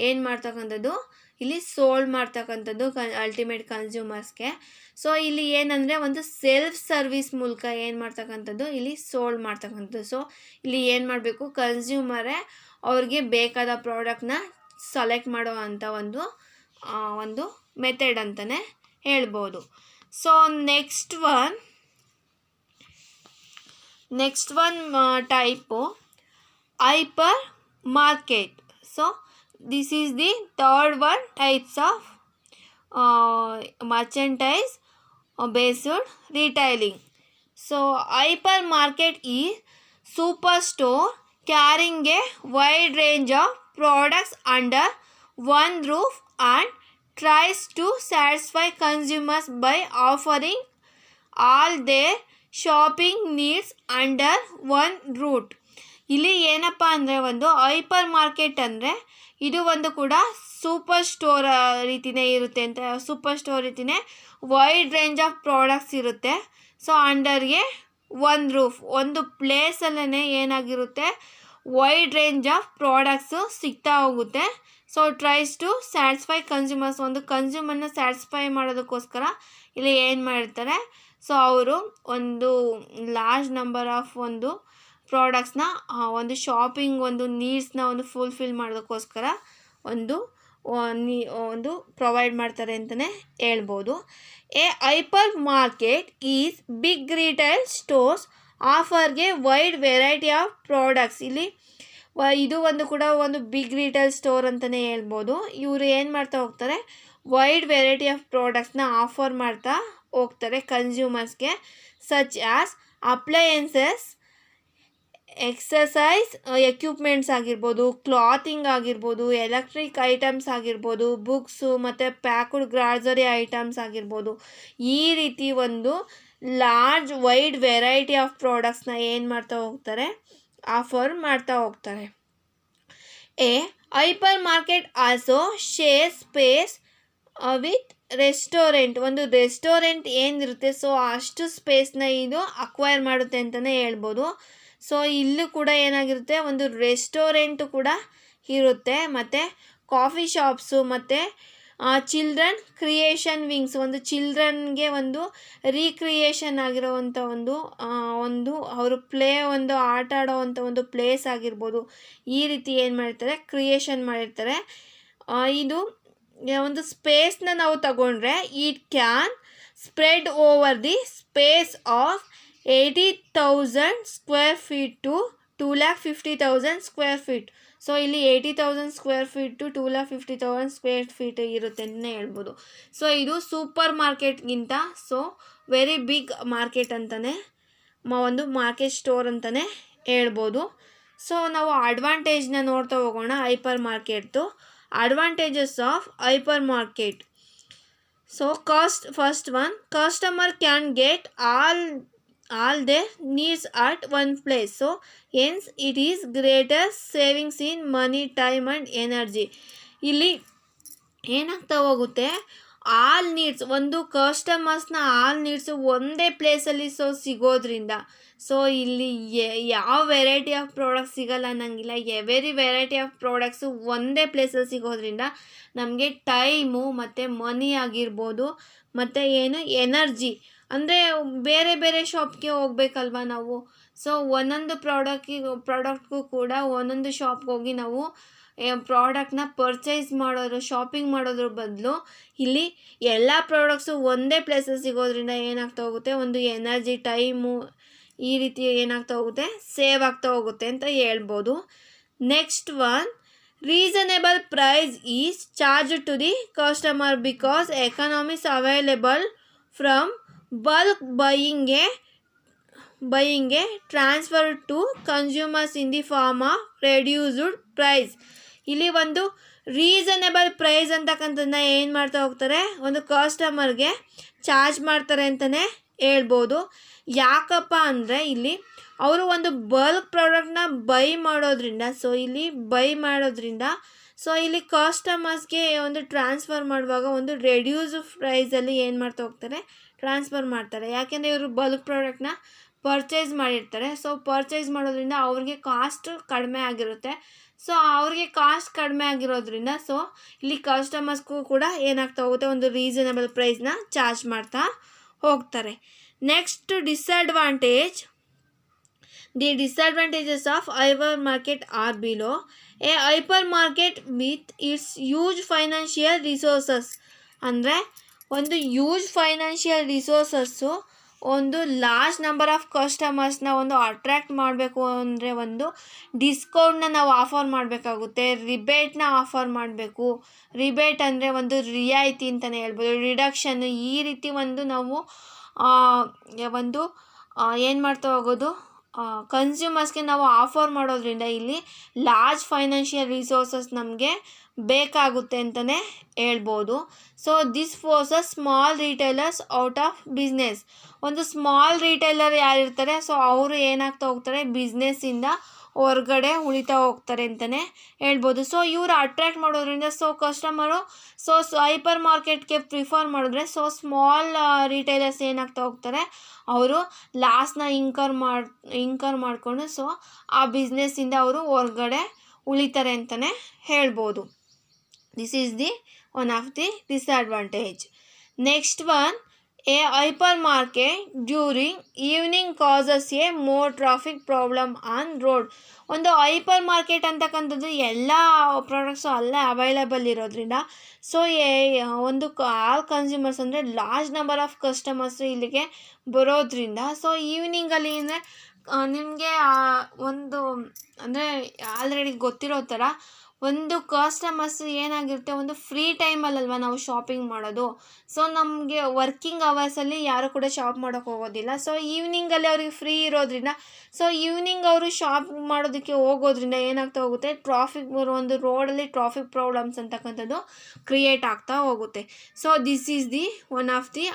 ಏನು ಮಾಡ್ತಕ್ಕಂಥದ್ದು, ಇಲ್ಲಿ ಸೋಲ್ಡ್ ಮಾಡ್ತಕ್ಕಂಥದ್ದು ಅಲ್ಟಿಮೇಟ್ ಕನ್ಸ್ಯೂಮರ್ಸ್ಗೆ. ಸೊ ಇಲ್ಲಿ ಏನಂದರೆ ಒಂದು ಸೆಲ್ಫ್ ಸರ್ವಿಸ್ ಮೂಲಕ ಏನು ಮಾಡ್ತಕ್ಕಂಥದ್ದು, ಇಲ್ಲಿ ಸೋಲ್ಡ್ ಮಾಡ್ತಕ್ಕಂಥದ್ದು. ಸೊ ಇಲ್ಲಿ ಏನು ಮಾಡಬೇಕು, ಕನ್ಸ್ಯೂಮರೇ ಅವ್ರಿಗೆ ಬೇಕಾದ ಪ್ರಾಡಕ್ಟ್ನ ಸೆಲೆಕ್ಟ್ ಮಾಡೋ ಅಂಥ ಒಂದು ಮೆಥಡ್ ಅಂತಲೇ ಹೇಳ್ಬೋದು. So next one type hypermarket. So this is the third one types of merchandise based retailing. So hypermarket is superstore carrying a wide range of products under one roof and tries to satisfy consumers by offering all their shopping needs under one roof. ಇಲ್ಲಿ ಏನಪ್ಪ ಅಂದರೆ ಒಂದು hyper market ಅಂದರೆ ಇದು ಒಂದು ಕೂಡ super store ರೀತಿಯೇ ಇರುತ್ತೆ ಅಂತ, ಸೂಪರ್ ಸ್ಟೋರ್ ರೀತಿಯೇ ವೈಡ್ ರೇಂಜ್ ಆಫ್ ಪ್ರಾಡಕ್ಟ್ಸ್ ಇರುತ್ತೆ. ಸೊ ಅಂಡರ್ಗೆ ಒಂದು ರೂಫ್, ಒಂದು ಪ್ಲೇಸಲ್ಲೇ ಏನಾಗಿರುತ್ತೆ ವೈಡ್ ರೇಂಜ್ ಆಫ್ ಪ್ರಾಡಕ್ಟ್ಸು ಸಿಗ್ತಾ ಹೋಗುತ್ತೆ. So tries to satisfy consumers, ಒಂದು ಕನ್ಸ್ಯೂಮರ್ನ ಸ್ಯಾಟಿಸ್ಫೈ ಮಾಡೋದಕ್ಕೋಸ್ಕರ ಇಲ್ಲಿ ಏನು ಮಾಡಿರ್ತಾರೆ, ಸೊ ಅವರು ಒಂದು ಲಾರ್ಜ್ ನಂಬರ್ ಆಫ್ ಒಂದು ಪ್ರಾಡಕ್ಟ್ಸ್ನ ಒಂದು ಶಾಪಿಂಗ್ ಒಂದು ನೀಡ್ಸ್ನ ಒಂದು ಫುಲ್ಫಿಲ್ ಮಾಡೋದಕ್ಕೋಸ್ಕರ ಒಂದು ಪ್ರೊವೈಡ್ ಮಾಡ್ತಾರೆ ಅಂತಲೇ ಹೇಳ್ಬೋದು. A hypermarket is big retail stores ಆಫರ್ಗೆ ವೈಡ್ ವೆರೈಟಿ ಆಫ್ ಪ್ರಾಡಕ್ಟ್ಸ್. ಇಲ್ಲಿ ಇದು ಒಂದು ಕೂಡ ಒಂದು ಬಿಗ್ ರಿಟೇಲ್ ಸ್ಟೋರ್ ಅಂತಲೇ ಹೇಳ್ಬೋದು. ಇವರು ಏನು ಮಾಡ್ತಾ ಹೋಗ್ತಾರೆ, ವೈಡ್ ವೆರೈಟಿ ಆಫ್ ಪ್ರಾಡಕ್ಟ್ಸ್ನ ಆಫರ್ ಮಾಡ್ತಾ ಹೋಗ್ತಾರೆ ಕನ್ಸ್ಯೂಮರ್ಸ್ಗೆ, such as appliances, exercise equipments ಆಗಿರ್ಬೋದು, ಕ್ಲಾತಿಂಗ್ ಆಗಿರ್ಬೋದು, ಎಲೆಕ್ಟ್ರಿಕ್ ಐಟಮ್ಸ್ ಆಗಿರ್ಬೋದು, ಬುಕ್ಸು ಮತ್ತು ಪ್ಯಾಕ್ಡ್ ಗ್ರಾಸರಿ ಐಟಮ್ಸ್ ಆಗಿರ್ಬೋದು. ಈ ರೀತಿ ಒಂದು ಲಾರ್ಜ್ ವೈಡ್ ವೆರೈಟಿ ಆಫ್ ಪ್ರಾಡಕ್ಟ್ಸ್ನ ಏನು ಮಾಡ್ತಾ ಹೋಗ್ತಾರೆ, ಆಫರ್ ಮಾಡ್ತಾ ಹೋಗ್ತಾರೆ. A hypermarket also share space with restaurant. ಒಂದು ರೆಸ್ಟೋರೆಂಟ್ ಏನಿರುತ್ತೆ ಸೊ ಅಷ್ಟು ಸ್ಪೇಸ್ನ ಇದು ಅಕ್ವೈರ್ ಮಾಡುತ್ತೆ ಅಂತಲೇ ಹೇಳ್ಬೋದು. ಸೊ ಇಲ್ಲೂ ಕೂಡ ಏನಾಗಿರುತ್ತೆ, ಒಂದು ರೆಸ್ಟೋರೆಂಟು ಕೂಡ ಇರುತ್ತೆ, ಮತ್ತು ಕಾಫಿ ಶಾಪ್ಸು ಮತ್ತು ಚಿಲ್ಡ್ರನ್ ಕ್ರಿಯೇಷನ್ ವಿಂಗ್ಸ್, ಒಂದು ಚಿಲ್ಡ್ರನ್ಗೆ ಒಂದು ರೀಕ್ರಿಯೇಷನ್ ಆಗಿರೋವಂಥ ಒಂದು ಅವರು ಒಂದು ಆಟ ಆಡೋವಂಥ ಒಂದು ಪ್ಲೇಸ್ ಆಗಿರ್ಬೋದು. ಈ ರೀತಿ ಏನು ಮಾಡಿರ್ತಾರೆ, ಕ್ರಿಯೇಷನ್ ಮಾಡಿರ್ತಾರೆ. ಇದು ಒಂದು ಸ್ಪೇಸ್ನ ನಾವು ತಗೊಂಡ್ರೆ it can spread over the space of 80,000 square feet to 250,000 square feet. So ಇಲ್ಲಿ 80,000 square feet to 250,000 square feet ಇರುತ್ತೆ ಅಂತಲೇ ಹೇಳ್ಬೋದು. ಸೊ ಇದು ಸೂಪರ್ ಮಾರ್ಕೆಟ್ಗಿಂತ ಸೊ ವೆರಿ ಬಿಗ್ ಮಾರ್ಕೆಟ್ ಅಂತಲೇ ಒಂದು ಮಾರ್ಕೆಟ್ ಸ್ಟೋರ್ ಅಂತಲೇ ಹೇಳ್ಬೋದು. ಸೊ ನಾವು ಅಡ್ವಾಂಟೇಜ್ನ ನೋಡ್ತಾ ಹೋಗೋಣ ಹೈಪರ್ ಮಾರ್ಕೆಟ್ದು. Advantages of hypermarket. So first one, customer can get all their needs at one place. So hence it is greater savings in money, time and energy. ಇಲ್ಲಿ ಏನಾಗ್ತಾ ಹೋಗುತ್ತೆ, ಆಲ್ ನೀಡ್ಸ್, ಒಂದು ಕಸ್ಟಮರ್ಸ್ನ ಆಲ್ ನೀಡ್ಸು ಒಂದೇ ಪ್ಲೇಸಲ್ಲಿ ಸಿಗೋದ್ರಿಂದ so ಇಲ್ಲಿ ಯಾವ variety of products ಸಿಗಲ್ಲ ಅನ್ನಂಗಿಲ್ಲ, ಎವೆರಿ ವೆರೈಟಿ ಆಫ್ ಪ್ರಾಡಕ್ಟ್ಸು ಒಂದೇ ಪ್ಲೇಸಲ್ಲಿ ಸಿಗೋದ್ರಿಂದ ನಮಗೆ ಟೈಮು ಮತ್ತು ಮನಿ ಆಗಿರ್ಬೋದು, ಮತ್ತು ಎನರ್ಜಿ ಅಂದರೆ ಬೇರೆ ಬೇರೆ ಶಾಪ್ಗೆ ಹೋಗ್ಬೇಕಲ್ವ ನಾವು. ಸೊ ಒಂದೊಂದು ಪ್ರಾಡಕ್ಟ್ಗೂ ಕೂಡ ಒಂದೊಂದು ಶಾಪ್ಗೆ ಹೋಗಿ ನಾವು ಪ್ರಾಡಕ್ಟ್ನ ಪರ್ಚೇಸ್ ಶಾಪಿಂಗ್ ಮಾಡೋದ್ರ ಬದಲು ಇಲ್ಲಿ ಎಲ್ಲ ಪ್ರಾಡಕ್ಟ್ಸು ಒಂದೇ ಪ್ಲೇಸಲ್ಲಿ ಸಿಗೋದ್ರಿಂದ ಏನಾಗ್ತಾ ಹೋಗುತ್ತೆ, ಒಂದು ಎನರ್ಜಿ, ಟೈಮು ಈ ರೀತಿ ಏನಾಗ್ತಾ ಹೋಗುತ್ತೆ, ಸೇವ್ ಆಗ್ತಾ ಹೋಗುತ್ತೆ ಅಂತ ಹೇಳ್ಬೋದು. Next one, reasonable price is charge to the customer because economics available from bulk buying transfer to consumers in the form of reduced price. ಇಲ್ಲಿ ಒಂದು ರೀಸನೇಬಲ್ ಪ್ರೈಸ್ ಅಂತಕ್ಕಂಥದ್ದನ್ನ ಏನು ಮಾಡ್ತಾ ಹೋಗ್ತಾರೆ, ಒಂದು ಕಸ್ಟಮರ್ಗೆ ಚಾರ್ಜ್ ಮಾಡ್ತಾರೆ ಅಂತಲೇ ಹೇಳ್ಬೋದು. ಯಾಕಪ್ಪ ಅಂದರೆ ಇಲ್ಲಿ ಅವರು ಒಂದು ಬಲ್ಕ್ ಪ್ರಾಡಕ್ಟ್ನ ಬೈ ಮಾಡೋದ್ರಿಂದ ಸೊ ಇಲ್ಲಿ ಕಸ್ಟಮರ್ಸ್ಗೆ ಒಂದು ಟ್ರಾನ್ಸ್ಫರ್ ಮಾಡುವಾಗ ಒಂದು ರೆಡ್ಯೂಸ್ ಪ್ರೈಸಲ್ಲಿ ಏನು ಮಾಡ್ತಾ ಹೋಗ್ತಾರೆ, ಟ್ರಾನ್ಸ್ಫರ್ ಮಾಡ್ತಾರೆ. ಯಾಕೆಂದರೆ ಇವರು ಬಲ್ಕ್ ಪ್ರಾಡಕ್ಟ್ನ ಪರ್ಚೇಸ್ ಮಾಡಿರ್ತಾರೆ. ಸೊ ಪರ್ಚೇಸ್ ಮಾಡೋದ್ರಿಂದ ಅವ್ರಿಗೆ ಕಾಸ್ಟ್ ಕಡಿಮೆ ಆಗಿರುತ್ತೆ. ಸೊ ಅವ್ರಿಗೆ ಕಾಸ್ಟ್ ಕಡಿಮೆ ಆಗಿರೋದ್ರಿಂದ ಸೊ ಇಲ್ಲಿ ಕಸ್ಟಮರ್ಸ್ಗೂ ಕೂಡ ಏನಾಗ್ತಾ ಹೋಗುತ್ತೆ, ಒಂದು ರೀಸನಬಲ್ ಪ್ರೈಸ್ನ ಚಾರ್ಜ್ ಮಾಡ್ತಾ ಹೋಗ್ತಾರೆ. Next disadvantage. The disadvantages of hypermarket are below. A hypermarket with its huge financial resources. ಅಂದರೆ ಒಂದು ಹ್ಯೂಜ್ ಫೈನಾನ್ಷಿಯಲ್ ರಿಸೋರ್ಸಸ್ಸು ಒಂದು ಲಾರ್ಜ್ ನಂಬರ್ ಆಫ್ ಕಸ್ಟಮರ್ಸ್ನ ಒಂದು ಅಟ್ರ್ಯಾಕ್ಟ್ ಮಾಡಬೇಕು ಅಂದರೆ ಒಂದು ಡಿಸ್ಕೌಂಟ್ನ ನಾವು ಆಫರ್ ಮಾಡಬೇಕಾಗುತ್ತೆ, ರಿಬೇಟ್ನ ಆಫರ್ ಮಾಡಬೇಕು. ರಿಬೇಟ್ ಅಂದರೆ ಒಂದು ರಿಯಾಯಿತಿ ಅಂತಲೇ ಹೇಳ್ಬೋದು, ರಿಡಕ್ಷನ್. ಈ ರೀತಿ ಒಂದು ನಾವು ಏನು ಮಾಡ್ತಾ ಹೋಗೋದು, ಕನ್ಸ್ಯೂಮರ್ಸ್ಗೆ ನಾವು ಆಫರ್ ಮಾಡೋದ್ರಿಂದ ಇಲ್ಲಿ ಲಾರ್ಜ್ ಫೈನಾನ್ಷಿಯಲ್ ರಿಸೋರ್ಸಸ್ ನಮಗೆ ಬೇಕಾಗುತ್ತೆ ಅಂತಲೇ ಹೇಳ್ಬೋದು. So this forces small retailers out of business. ಒಂದು ಸ್ಮಾಲ್ ರಿಟೇಲರ್ ಯಾರಿರ್ತಾರೆ ಸೊ ಅವರು ಏನಾಗ್ತಾ ಹೋಗ್ತಾರೆ, ಬಿಸ್ನೆಸ್ಸಿಂದ ಹೊರ್ಗಡೆ ಉಳಿತಾ ಹೋಗ್ತಾರೆ ಅಂತಲೇ ಹೇಳ್ಬೋದು. ಸೊ ಇವರು ಅಟ್ರ್ಯಾಕ್ಟ್ ಮಾಡೋದ್ರಿಂದ ಸೊ ಕಸ್ಟಮರು ಸೊ ಹೈಪರ್ ಮಾರ್ಕೆಟ್ಗೆ ಪ್ರಿಫರ್ ಮಾಡಿದ್ರೆ ಸೊ ಸ್ಮಾಲ್ ರಿಟೇಲರ್ಸ್ ಏನಾಗ್ತಾ ಹೋಗ್ತಾರೆ, ಅವರು ಲಾಸ್ನ ಇಂಕರ್ ಮಾಡಿಕೊಂಡು ಸೊ ಆ ಬಿಸ್ನೆಸ್ಸಿಂದ ಅವರು ಹೊರ್ಗಡೆ ಉಳಿತಾರೆ ಅಂತಲೇ ಹೇಳ್ಬೋದು. This is the one of the disadvantage. Next one, a hypermarket during evening causes a more traffic problem on road. ಒಂದು ಹೈಪರ್ ಮಾರ್ಕೆಟ್ ಅಂತಕ್ಕಂಥದ್ದು ಎಲ್ಲ ಪ್ರಾಡಕ್ಟ್ಸು ಅಲ್ಲೇ ಅವೈಲೇಬಲ್ ಇರೋದ್ರಿಂದ ಸೊ ಒಂದು ಆಲ್ ಕನ್ಸ್ಯೂಮರ್ಸ್ ಅಂದರೆ ಲಾರ್ಜ್ ನಂಬರ್ ಆಫ್ ಕಸ್ಟಮರ್ಸು ಇಲ್ಲಿಗೆ ಬರೋದ್ರಿಂದ so ಈವ್ನಿಂಗಲ್ಲಿ ಅಂದರೆ ನಿಮಗೆ ಒಂದು ಅಂದರೆ ಆಲ್ರೆಡಿ ಗೊತ್ತಿರೋ ಥರ ಒಂದು ಕಸ್ಟಮರ್ಸ್ ಏನಾಗಿರುತ್ತೆ, ಒಂದು ಫ್ರೀ ಟೈಮಲ್ಲಲ್ವ ನಾವು ಶಾಪಿಂಗ್ ಮಾಡೋದು. ಸೊ ನಮಗೆ ವರ್ಕಿಂಗ್ ಅವರ್ಸಲ್ಲಿ ಯಾರು ಕೂಡ ಶಾಪ್ ಮಾಡೋಕ್ಕೆ ಹೋಗೋದಿಲ್ಲ. ಸೊ ಈವ್ನಿಂಗಲ್ಲಿ ಅವ್ರಿಗೆ ಫ್ರೀ ಇರೋದ್ರಿಂದ ಸೊ ಈವ್ನಿಂಗ್ ಅವರು ಶಾಪ್ ಮಾಡೋದಕ್ಕೆ ಹೋಗೋದ್ರಿಂದ ಏನಾಗ್ತಾ ಹೋಗುತ್ತೆ, ಟ್ರಾಫಿಕ್ ಒಂದು ರೋಡಲ್ಲಿ ಟ್ರಾಫಿಕ್ ಪ್ರಾಬ್ಲಮ್ಸ್ ಅಂತಕ್ಕಂಥದ್ದು ಕ್ರಿಯೇಟ್ ಆಗ್ತಾ ಹೋಗುತ್ತೆ. So this is the one of the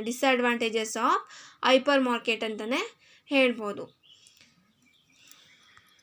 disadvantages of hypermarket ಅಂತಲೇ ಹೇಳ್ಬೋದು.